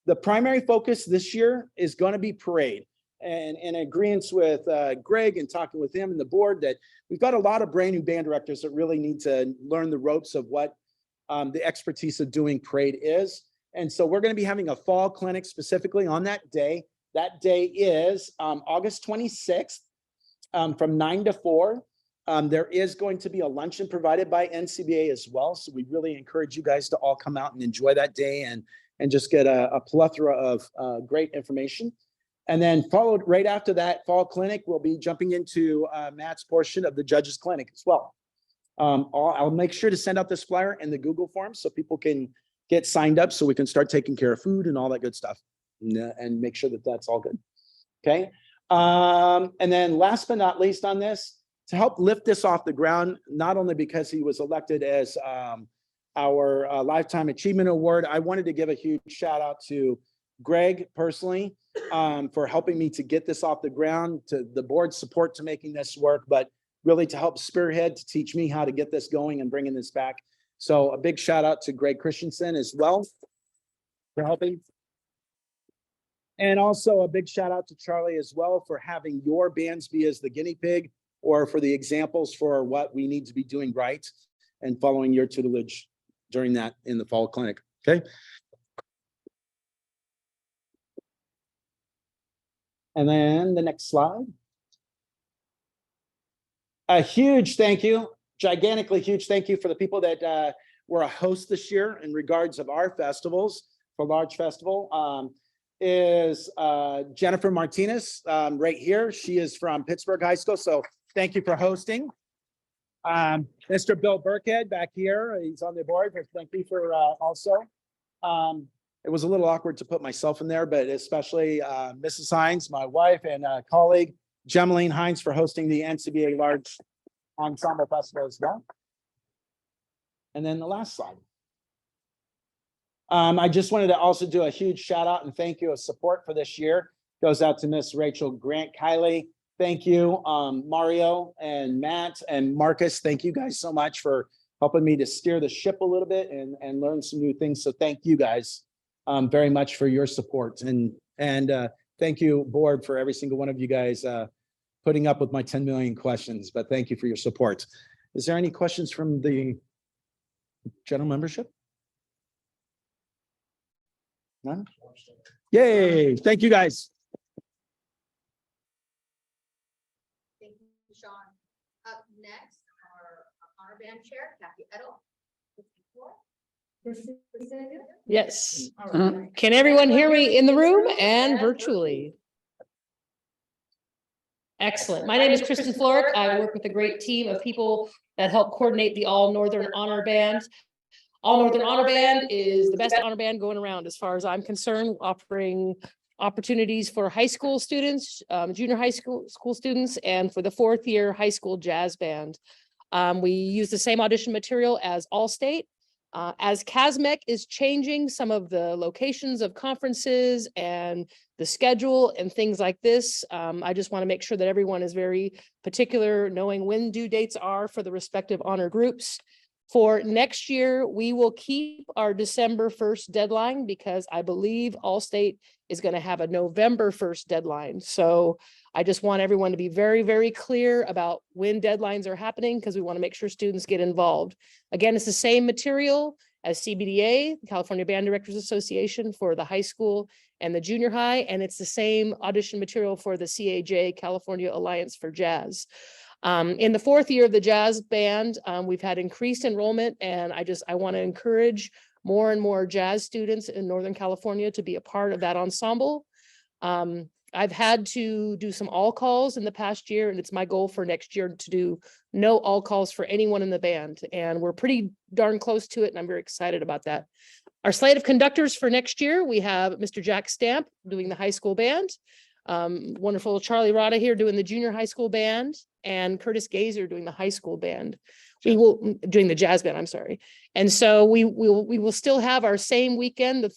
The primary focus this year is going to be parade. And in agreement with Greg and talking with him and the board, that we've got a lot of brand new band directors that really need to learn the ropes of what the expertise of doing parade is. And so we're going to be having a fall clinic specifically on that day. That day is August 26th from 9 to 4. There is going to be a luncheon provided by NCBA as well. So we really encourage you guys to all come out and enjoy that day and just get a plethora of great information. And then followed right after that fall clinic, we'll be jumping into Matt's portion of the judges clinic as well. I'll make sure to send out this flyer in the Google form so people can get signed up so we can start taking care of food and all that good stuff. And make sure that that's all good. Okay. And then last but not least on this, to help lift this off the ground, not only because he was elected as our Lifetime Achievement Award, I wanted to give a huge shout out to Greg personally for helping me to get this off the ground, to the board's support to making this work, but really to help spearhead, to teach me how to get this going and bringing this back. So a big shout out to Greg Christensen as well for helping. And also a big shout out to Charlie as well for having your bands be as the guinea pig or for the examples for what we need to be doing right and following your tutelage during that in the fall clinic. Okay. And then the next slide. A huge thank you, gigantically huge thank you for the people that were a host this year in regards of our festivals for Large Festival. Is Jennifer Martinez right here. She is from Pittsburgh High School. So thank you for hosting. Mr. Bill Burkhead back here. He's on the board. Thank you for also. It was a little awkward to put myself in there, but especially Mrs. Hines, my wife and colleague, Gemeline Hines for hosting the NCBA Large Ensemble Festival as well. And then the last slide. I just wanted to also do a huge shout out and thank you of support for this year. Goes out to Miss Rachel Grant Kiley. Thank you, Mario and Matt and Marcus. Thank you guys so much for helping me to steer the ship a little bit and learn some new things. So thank you guys very much for your support. And thank you, board, for every single one of you guys putting up with my 10 million questions. But thank you for your support. Is there any questions from the general membership? None? Yay, thank you guys. Thank you, Sean. Up next, our honor band chair, Kathy Edel. Yes. All right. Can everyone hear me in the room and virtually? Excellent. My name is Kristen Florick. I work with a great team of people that help coordinate the All Northern Honor Band. All Northern Honor Band is the best honor band going around as far as I'm concerned, offering opportunities for high school students, junior high school students, and for the fourth year high school jazz band. We use the same audition material as Allstate. As CASMEC is changing some of the locations of conferences and the schedule and things like this, I just want to make sure that everyone is very particular, knowing when due dates are for the respective honor groups. For next year, we will keep our December 1st deadline because I believe Allstate is going to have a November 1st deadline. So I just want everyone to be very, very clear about when deadlines are happening because we want to make sure students get involved. Again, it's the same material as CBDA, the California Band Directors Association, for the high school and the junior high, and it's the same audition material for the CAJ, California Alliance for Jazz. In the fourth year of the jazz band, we've had increased enrollment, and I want to encourage more and more jazz students in Northern California to be a part of that ensemble. I've had to do some all calls in the past year, and it's my goal for next year to do no all calls for anyone in the band. And we're pretty darn close to it, and I'm very excited about that. Our slate of conductors for next year, we have Mr. Jack Stamp doing the high school band. Wonderful Charlie Rada here doing the junior high school band, and Curtis Gazer doing the high school band. We will doing the jazz band, I'm sorry. And so we will still have our same weekend, the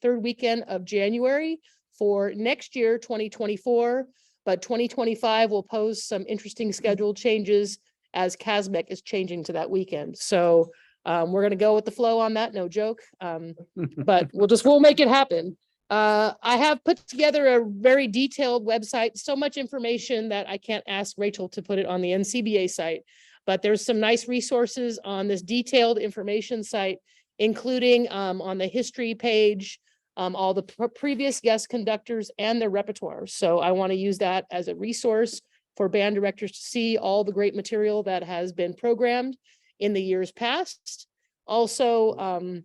third weekend of January for next year, 2024, but 2025 will pose some interesting schedule changes as CASMEC is changing to that weekend. So we're going to go with the flow on that, no joke. But we'll make it happen. I have put together a very detailed website, so much information that I can't ask Rachel to put it on the NCBA site, but there's some nice resources on this detailed information site, including on the history page, all the previous guest conductors and their repertoire. So I want to use that as a resource for band directors to see all the great material that has been programmed in the years past. Also,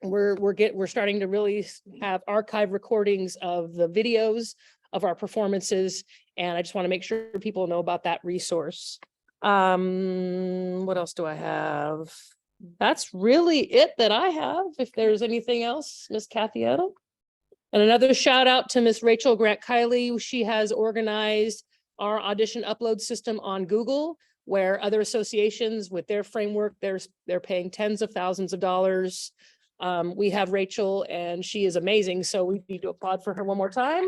we're starting to really have archive recordings of the videos of our performances, and I just want to make sure people know about that resource. What else do I have? That's really it that I have. If there's anything else, Miss Kathy Otto. And another shout out to Miss Rachel Grant Kiley. She has organized our audition upload system on Google, where other associations with their framework, they're paying tens of thousands of dollars. We have Rachel and she is amazing. So we need to applaud for her one more time.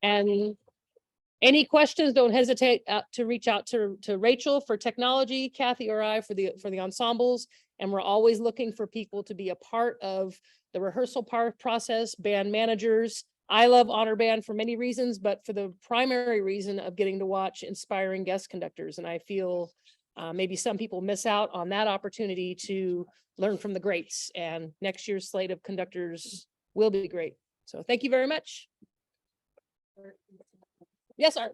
And any questions, don't hesitate to reach out to Rachel for technology, Kathy or I for the ensembles. And we're always looking for people to be a part of the rehearsal process, band managers. I love Honor Band for many reasons, but for the primary reason of getting to watch inspiring guest conductors. And I feel maybe some people miss out on that opportunity to learn from the greats. And next year's slate of conductors will be great. So thank you very much. Yes, sir.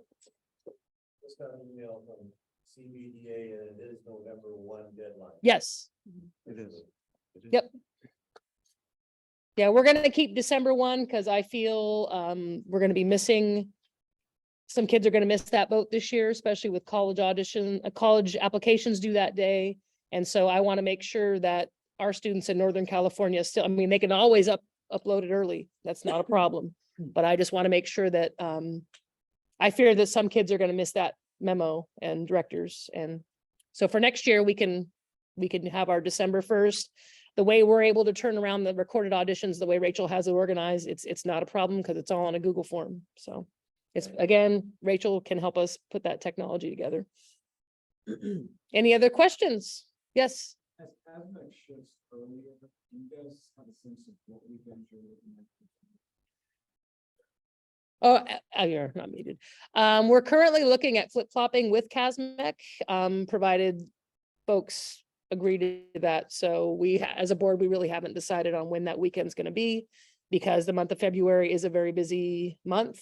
Just got an email from CBDA and it is November 1 deadline. Yes. It is. Yep. Yeah, we're gonna keep December 1 because I feel we're gonna be missing. Some kids are gonna miss that boat this year, especially with college college applications due that day. And so I want to make sure that our students in Northern California still, I mean, they can always upload it early. That's not a problem. But I just want to make sure that I fear that some kids are going to miss that memo and directors. And so for next year, we can have our December 1st. The way we're able to turn around the recorded auditions, the way Rachel has it organized, it's not a problem because it's all on a Google form. So it's, again, Rachel can help us put that technology together. Any other questions? Yes. As that shifts earlier, do you guys have a sense of what weekends you're looking at? Oh, you're not muted. We're currently looking at flip-flopping with CASMEC, provided folks agree to that. So we, as a board, we really haven't decided on when that weekend's going to be because the month of February is a very busy month.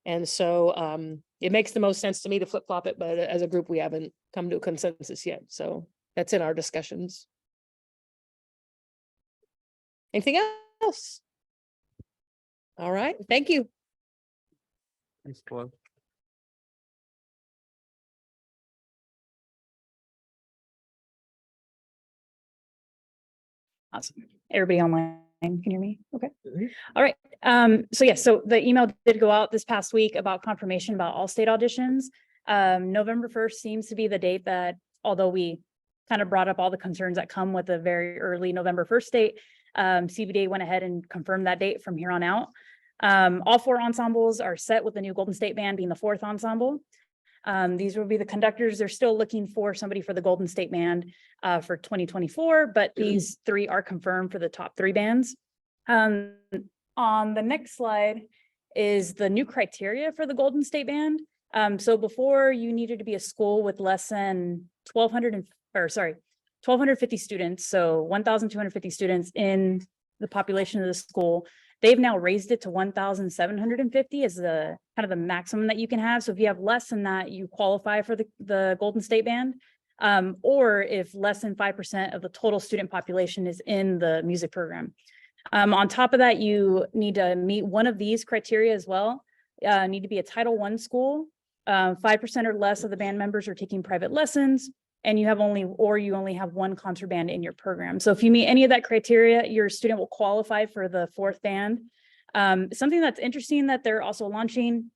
And so it makes the most sense to me to flip-flop it, but as a group, we haven't come to a consensus yet. So that's in our discussions. Anything else? All right, thank you. Thanks, Claude. Awesome. Everybody online, can you hear me? Okay. All right. So yes, so the email did go out this past week about confirmation about all state auditions. November 1st seems to be the date that, although we kind of brought up all the concerns that come with a very early November 1st date, CBDA went ahead and confirmed that date from here on out. All four ensembles are set with the new Golden State Band being the fourth ensemble. These will be the conductors. They're still looking for somebody for the Golden State Band for 2024, but these three are confirmed for the top three bands. On the next slide is the new criteria for the Golden State Band. So before you needed to be a school with less than 1,250 students, so 1,250 students in the population of the school. They've now raised it to 1,750 as the kind of the maximum that you can have. So if you have less than that, you qualify for the Golden State Band. Or if less than 5% of the total student population is in the music program. On top of that, you need to meet one of these criteria as well. Need to be a Title I school. 5% or less of the band members are taking private lessons, and you only have one concert band in your program. So if you meet any of that criteria, your student will qualify for the fourth band. Something that's interesting that they're also launching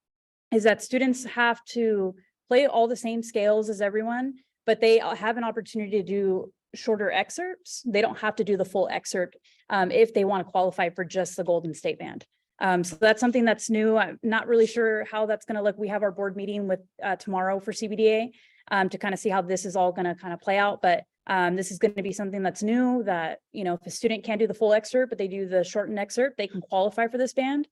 is that students have to play all the same scales as everyone, but they have an opportunity to do shorter excerpts. They don't have to do the full excerpt if they want to qualify for just the Golden State Band. So that's something that's new. I'm not really sure how that's going to look. We have our board meeting with tomorrow for CBDA to kind of see how this is all going to kind of play out. But this is going to be something that's new that, you know, if a student can't do the full excerpt, but they do the shortened excerpt, they can qualify for this band.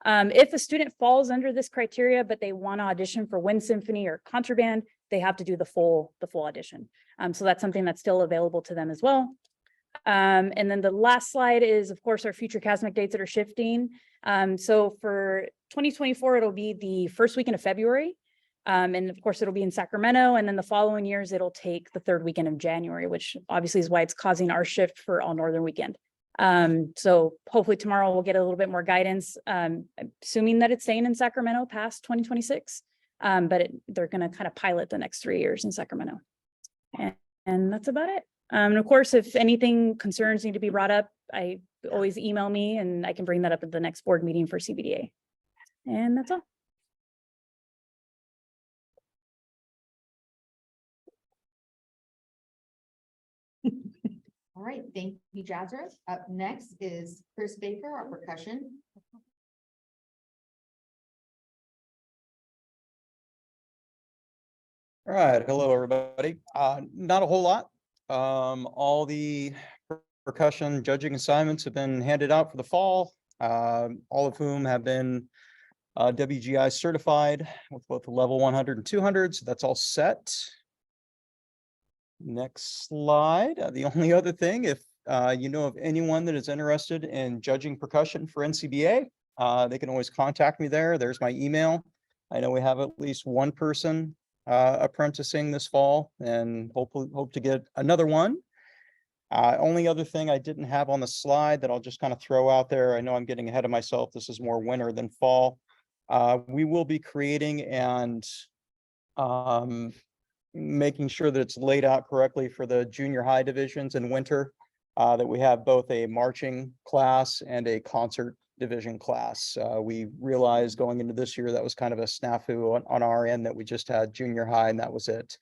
If a student falls under this criteria, but they want to audition for wind symphony or concert band, they have to do the full audition. So that's something that's still available to them as well. And then the last slide is, of course, our future CASMEC dates that are shifting. So for 2024, it'll be the first weekend of February. And of course, it'll be in Sacramento. And then the following years, it'll take the third weekend of January, which obviously is why it's causing our shift for All Northern Weekend. So hopefully tomorrow we'll get a little bit more guidance, assuming that it's staying in Sacramento past 2026. But they're going to kind of pilot the next 3 years in Sacramento. And that's about it. And of course, if anything concerns need to be brought up, I always email me and I can bring that up at the next board meeting for CBDA. And that's all. All right, thank you, Jasmine. Up next is Chris Baker, our percussion. All right, hello, everybody. Not a whole lot. All the percussion judging assignments have been handed out for the fall, all of whom have been WGI certified with both the level 100 and 200, so that's all set. Next slide. The only other thing, if you know of anyone that is interested in judging percussion for NCBA, they can always contact me there. There's my email. I know we have at least one person apprenticing this fall and hope to get another one. Only other thing I didn't have on the slide that I'll just kind of throw out there. I know I'm getting ahead of myself. This is more winter than fall. We will be creating and making sure that it's laid out correctly for the junior high divisions in winter, that we have both a marching class and a concert division class. We realized going into this year that was kind of a snafu on our end, that we just had junior high and that was it.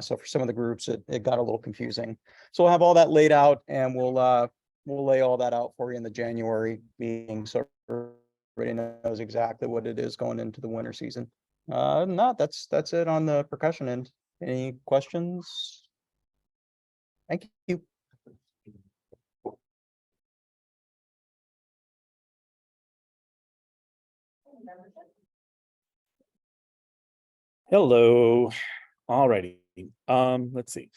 So for some of the groups, it got a little confusing. So we'll have all that laid out and we'll lay all that out for you in the January meeting, so everybody knows exactly what it is going into the winter season. No, that's it on the percussion end. Any questions? Thank you. Hello. Alrighty. Let's see.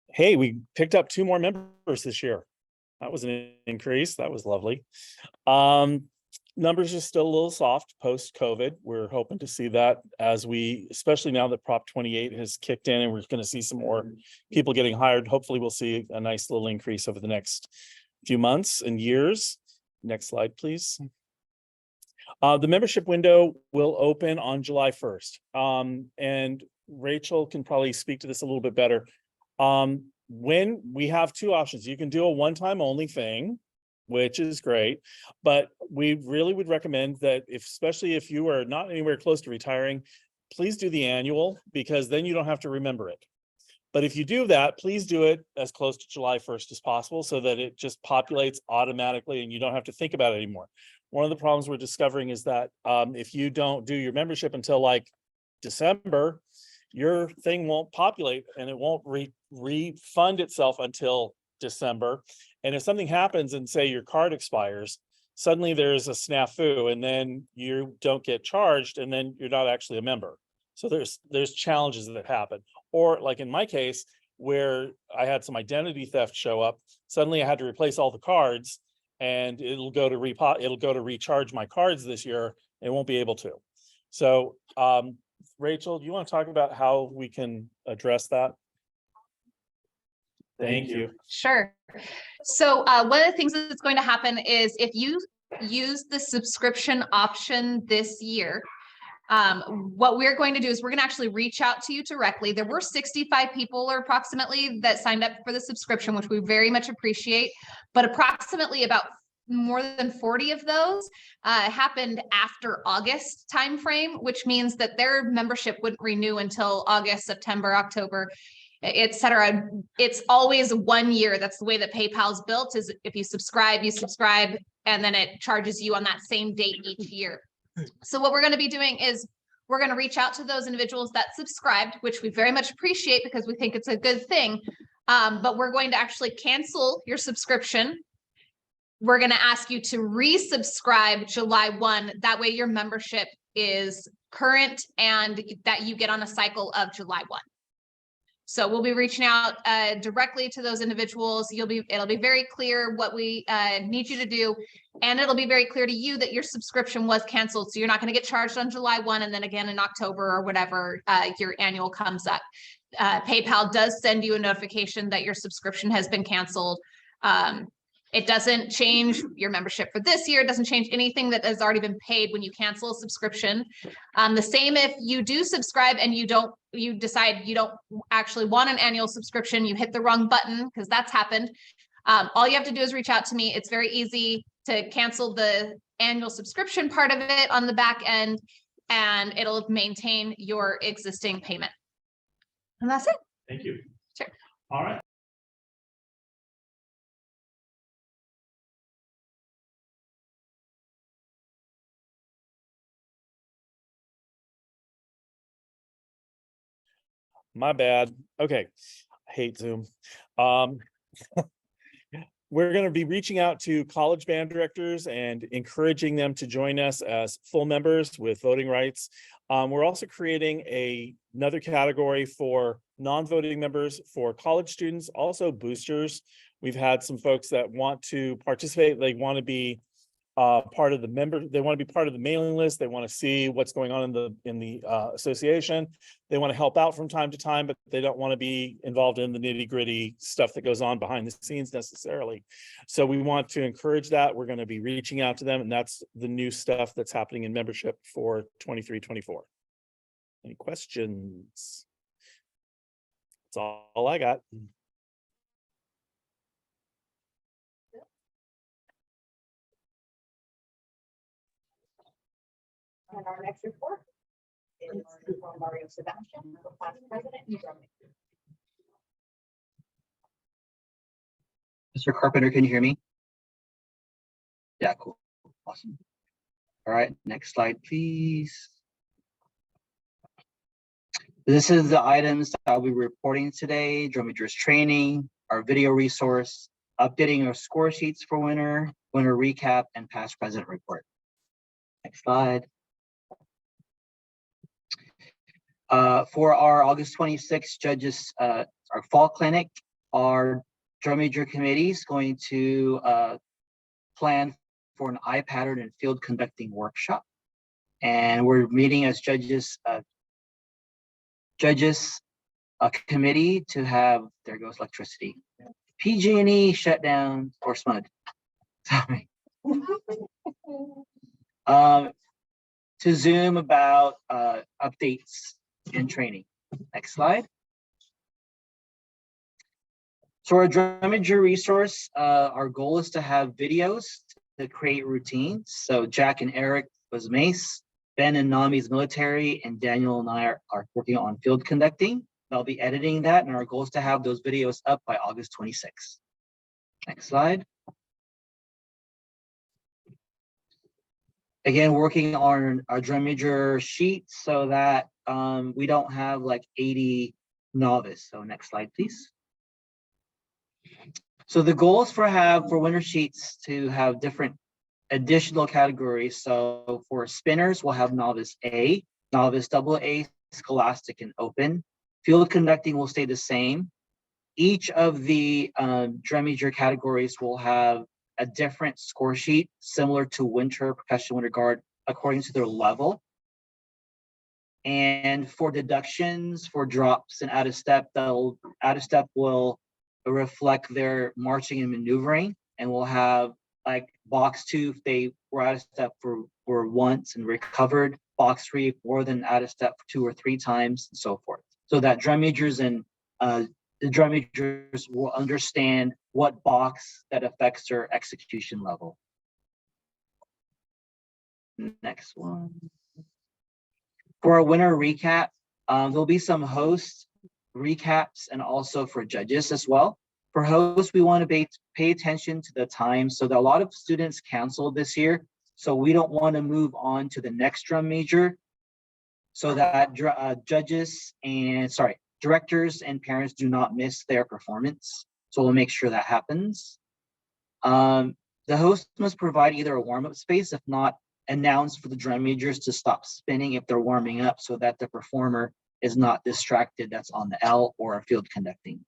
Hey, we picked up 2 more members this year. That was an increase. That was lovely. Numbers are still a little soft post-COVID. We're hoping to see that as especially now that Prop 28 has kicked in and we're going to see some more people getting hired. Hopefully we'll see a nice little increase over the next few months and years. Next slide, please. The membership window will open on July 1st. And Rachel can probably speak to this a little bit better. When we have 2 options, you can do a one-time only thing, which is great, but we really would recommend that especially if you are not anywhere close to retiring, please do the annual, because then you don't have to remember it. But if you do that, please do it as close to July 1st as possible so that it just populates automatically and you don't have to think about it anymore. One of the problems we're discovering is that if you don't do your membership until like December, your thing won't populate and it won't refund itself until December. And if something happens and say your card expires, suddenly there's a snafu and then you don't get charged and then you're not actually a member. So there's challenges that happen. Or like in my case, where I had some identity theft show up, suddenly I had to replace all the cards and it'll go to recharge my cards this year. It won't be able to. So Rachel, do you want to talk about how we can address that? Thank you. Sure. So one of the things that's going to happen is if you use the subscription option this year, what we're going to do is we're going to actually reach out to you directly. There were 65 people or approximately that signed up for the subscription, which we very much appreciate, but approximately about more than 40 of those happened after August timeframe, which means that their membership wouldn't renew until August, September, October, etc. It's always 1 year. That's the way that PayPal's built, is if you subscribe, and then it charges you on that same date each year. So what we're going to be doing is we're going to reach out to those individuals that subscribed, which we very much appreciate because we think it's a good thing. But we're going to actually cancel your subscription. We're going to ask you to resubscribe July 1. That way your membership is current and that you get on a cycle of July 1. So we'll be reaching out directly to those individuals. It'll be very clear what we need you to do. And it'll be very clear to you that your subscription was canceled. So you're not going to get charged on July 1 and then again in October or whatever your annual comes up. PayPal does send you a notification that your subscription has been canceled. It doesn't change your membership for this year. It doesn't change anything that has already been paid when you cancel a subscription. The same if you do subscribe and you decide you don't actually want an annual subscription, you hit the wrong button, because that's happened. All you have to do is reach out to me. It's very easy to cancel the annual subscription part of it on the back end, and it'll maintain your existing payment. And that's it. Thank you. Sure. All right. My bad. Okay. I hate Zoom. We're going to be reaching out to college band directors and encouraging them to join us as full members with voting rights. We're also creating another category for non-voting members for college students, also boosters. We've had some folks that want to participate. They want to be part of the they want to be part of the mailing list. They want to see what's going on in the association. They want to help out from time to time, but they don't want to be involved in the nitty-gritty stuff that goes on behind the scenes necessarily. So we want to encourage that. We're going to be reaching out to them, and that's the new stuff that's happening in membership for 23-24. Any questions? That's all I got. And our next report is from Mario Sebastian, the class president in Germany. Mr. Carpenter, can you hear me? Yeah, cool. Awesome. All right, next slide, please. This is the items that I'll be reporting today: drum majors training, our video resource, updating our score sheets for winter recap, and past president report. Next slide. For our August 26th judges, our fall clinic, our drum major committee is going to plan for an eye pattern and field conducting workshop. And we're meeting as judges committee to have, there goes electricity, PG&E shutdown or SMUD. Sorry. To Zoom about updates in training. Next slide. So our drum major resource, our goal is to have videos to create routines. So Jack and Eric was Mace, Ben and Nami's military, and Daniel and I are working on field conducting. I'll be editing that, and our goal is to have those videos up by August 26th. Next slide. Again, working on our drum major sheet so that we don't have like 80 novice. So next slide, please. So the goals for winter sheets to have different additional categories. So for spinners, we'll have novice A, novice AA, scholastic, and open. Field conducting will stay the same. Each of the drum major categories will have a different score sheet similar to winter, percussion, winter guard, according to their level. And for deductions, for drops and out of step will reflect their marching and maneuvering, and we'll have like box 2 if they were out of step for once and recovered, box 3 more than out of step 2 or 3 times, and so forth. So that drum majors and the drum majors will understand what box that affects their execution level. Next one. For our winter recap, there'll be some host recaps and also for judges as well. For hosts, we want to pay attention to the time. So that a lot of students canceled this year. So we don't want to move on to the next drum major so that directors and parents do not miss their performance. So we'll make sure that happens. The host must provide either a warm-up space, if not, announce for the drum majors to stop spinning if they're warming up so that the performer is not distracted that's on the L or field conducting.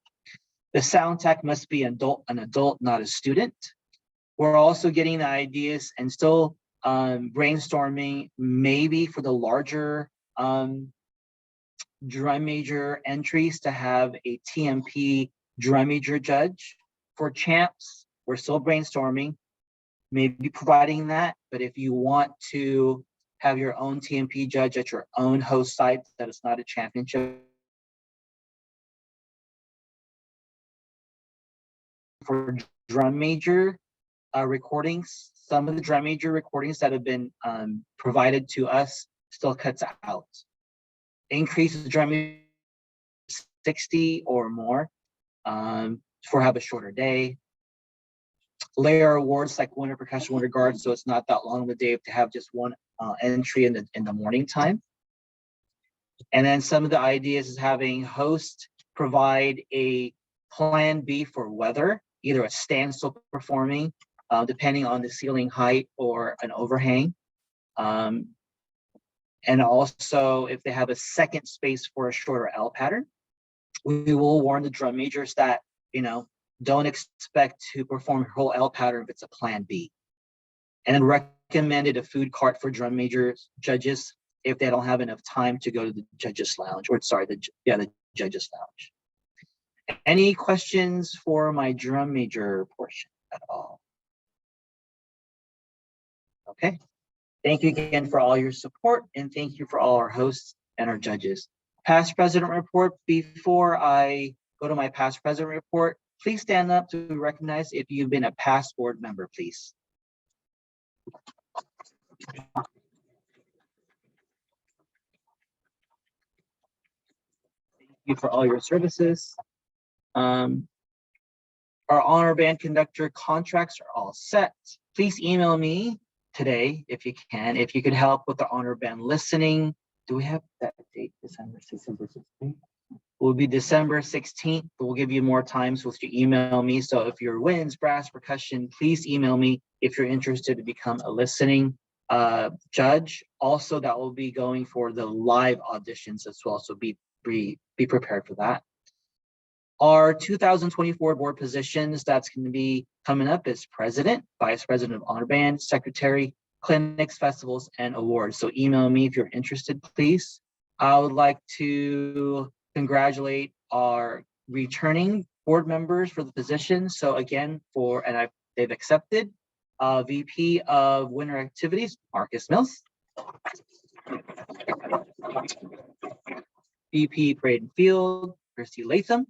The sound tech must be an adult, not a student. We're also getting the ideas and still brainstorming maybe for the larger drum major entries to have a TMP drum major judge. For champs, We're still brainstorming, maybe providing that, but if you want to have your own TMP judge at your own host site, that is not a championship. For drum major recordings, some of the drum major recordings that have been provided to us still cuts out. Increase the drum major 60 or more for have a shorter day. Layer awards like winter percussion, winter guard, so it's not that long of a day to have just one entry in the morning time. And then some of the ideas is having host provide a plan B for weather, either a standstill performing, depending on the ceiling height or an overhang. And also if they have a second space for a shorter L pattern, we will warn the drum majors that, you know, don't expect to perform your whole L pattern if it's a plan B. And then recommended a food cart for drum majors, judges, if they don't have enough time to go to the judges lounge, or sorry, the judges lounge. Any questions for my drum major portion at all? Okay. Thank you again for all your support, and thank you for all our hosts and our judges. Past president report. Before I go to my past president report, please stand up to recognize if you've been a past board member, please. Thank you for all your services. Our honor band conductor contracts are all set. Please email me today if you can. If you could help with the honor band listening. Do we have that date? December 16th? Will be December 16th. We'll give you more time, so if you email me. So if you're winds, brass, percussion, please email me if you're interested to become a listening judge. Also, that will be going for the live auditions as well. So be prepared for that. Our 2024 board positions that's going to be coming up is president, vice president of honor band, secretary, clinics, festivals, and awards. So email me if you're interested, please. I would like to congratulate our returning board members for the position. So again, they've accepted VP of Winter Activities, Marcus Mills. VP Parade and Field, Christy Latham.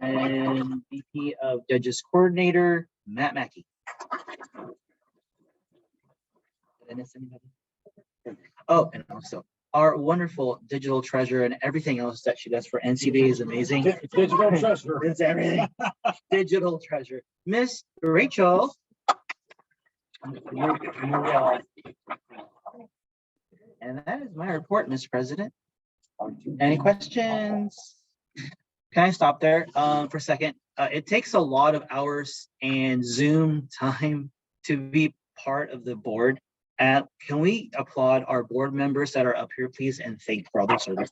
And VP of Judges Coordinator, Matt Mackey. Did I miss anybody? Oh, and also our wonderful digital treasure and everything else that she does for NCBA is amazing. Digital treasure. It's everything. Digital treasure. Miss Rachel. And that is my report, Mr. President. Any questions? Can I stop there for a second? It takes a lot of hours and Zoom time to be part of the board. Can we applaud our board members that are up here, please, and thank for all their service?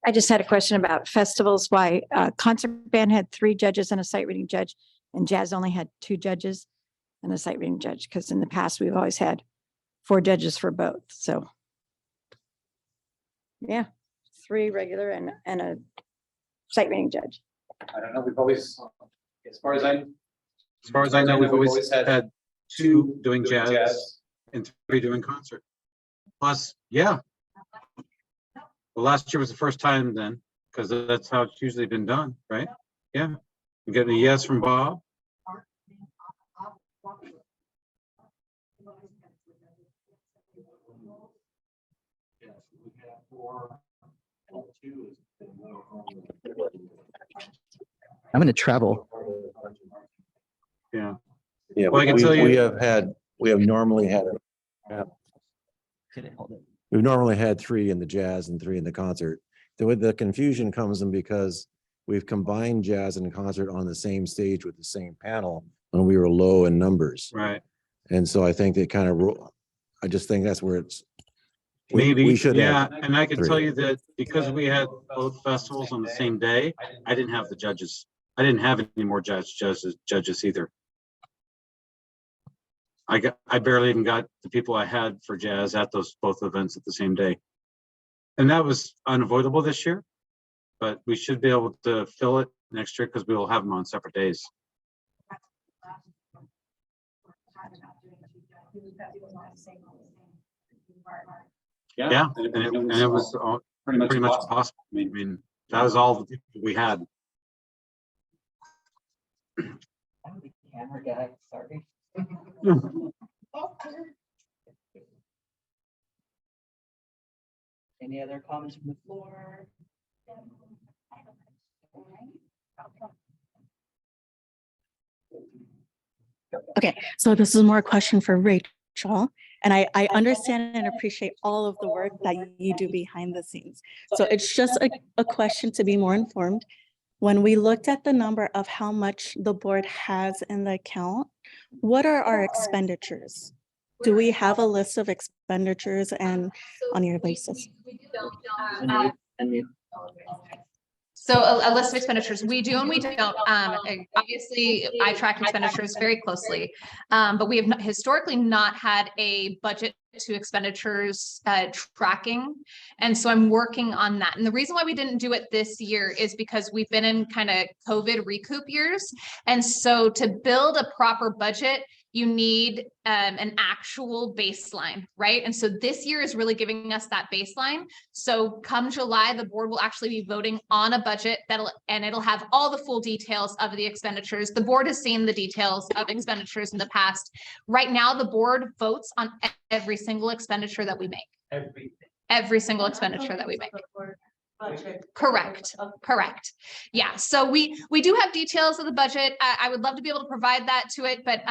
I just had a question about festivals. Why concert band had 3 judges and a sight reading judge, and jazz only had 2 judges and a sight reading judge? Because in the past, we've always had 4 judges for both. So yeah, 3 regular and a sight reading judge. I don't know. We've always, as far as I know, we've always had 2 doing jazz and 3 doing concert. Plus, yeah. Well, last year was the first time then, because that's how it's usually been done, right? Yeah. You get a yes from Bob. I'm going to travel. Yeah. Yeah, Well, I can tell you. we have normally had, we've normally had 3 in the jazz and 3 in the concert. The confusion comes in because we've combined jazz and concert on the same stage with the same panel when we were low in numbers. Right. And so I think they kind of, I just think that's where it's. Maybe, we should yeah, have and I can tell three. you that because we had both festivals on the same day, I didn't have the judges. I didn't have any more judges either. I barely even got the people I had for jazz at those both events at the same day. And that was unavoidable this year, but we should be able to fill it next year because we will have them on separate days. Yeah, and it was all pretty much possible. I mean, that was all the people we had. Camera guy, sorry. Any other comments from the floor? Okay, so this is more a question for Rachel, and I understand and appreciate all of the work that you do behind the scenes. So it's just a question to be more informed. When we looked at the number of how much the board has in the account, what are our expenditures? Do we have a list of expenditures and on your basis? So a list of expenditures, we do and we don't. Obviously, I track expenditures very closely, but we have historically not had a budget to expenditures tracking. And so I'm working on that. And the reason why we didn't do it this year is because we've been in kind of COVID recoup years. And so to build a proper budget, you need an actual baseline, right? And so this year is really giving us that baseline. So come July, the board will actually be voting on a budget and it'll have all the full details of the expenditures. The board has seen the details of expenditures in the past. Right now, the board votes on every single expenditure that we make. Every single expenditure that we make. Correct. Correct. Yeah. So we do have details of the budget. I would love to be able to provide that to it, but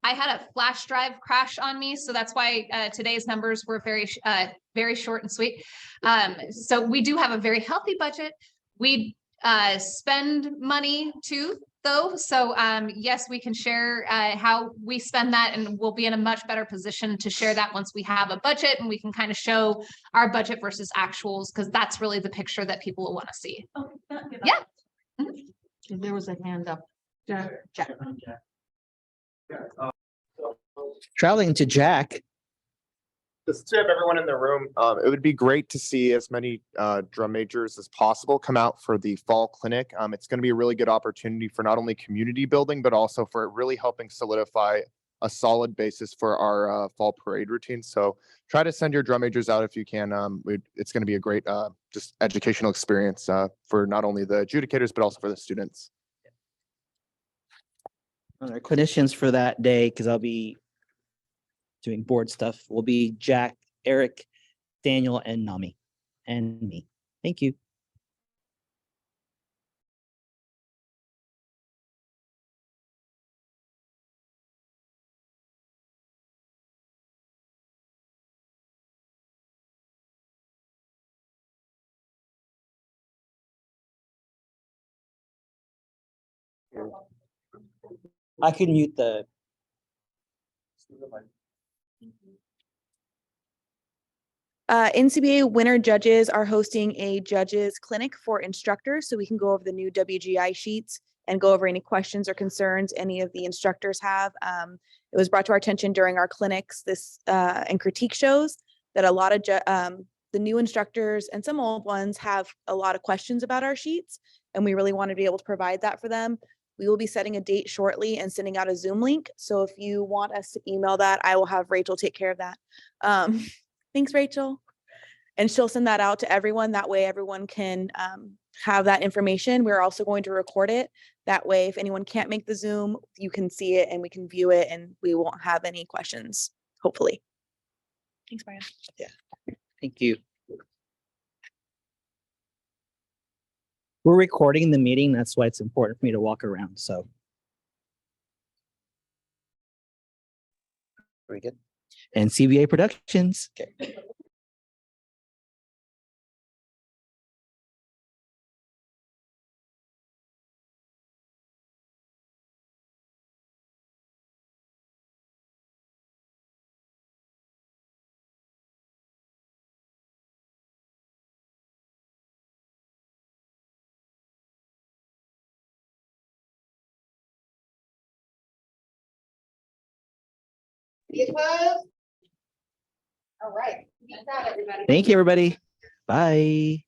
I had a flash drive crash on me, so that's why today's numbers were very short and sweet. So we do have a very healthy budget. We spend money too, though. So yes, we can share how we spend that, and we'll be in a much better position to share that once we have a budget and we can kind of show our budget versus actuals, because that's really the picture that people will want to see. Yeah. There was a hand up. Jack. Traveling to Jack. Just to have everyone in the room, it would be great to see as many drum majors as possible come out for the fall clinic. It's going to be a really good opportunity for not only community building, but also for really helping solidify a solid basis for our fall parade routine. So try to send your drum majors out if you can. It's going to be a great just educational experience for not only the adjudicators, but also for the students. Our clinicians for that day, because I'll be doing board stuff, will be Jack, Eric, Daniel, and Nami, and me. Thank you. I can mute the. NCBA winter judges are hosting a judges clinic for instructors, so we can go over the new WGI sheets and go over any questions or concerns any of the instructors have. It was brought to our attention during our clinics and critique shows that a lot of the new instructors and some old ones have a lot of questions about our sheets, and we really want to be able to provide that for them. We will be setting a date shortly and sending out a Zoom link. So if you want us to email that, I will have Rachel take care of that. Thanks, Rachel. And she'll send that out to everyone. That way everyone can have that information. We're also going to record it. That way, if anyone can't make the Zoom, you can see it and we can view it and we won't have any questions, hopefully. Thanks, Brian. Yeah, thank you. We're recording the meeting. That's why it's important for me to walk around. So. Very good. NCBA Productions. Okay. Any opposed? All right. Peace out, everybody. Thank you, everybody. Bye.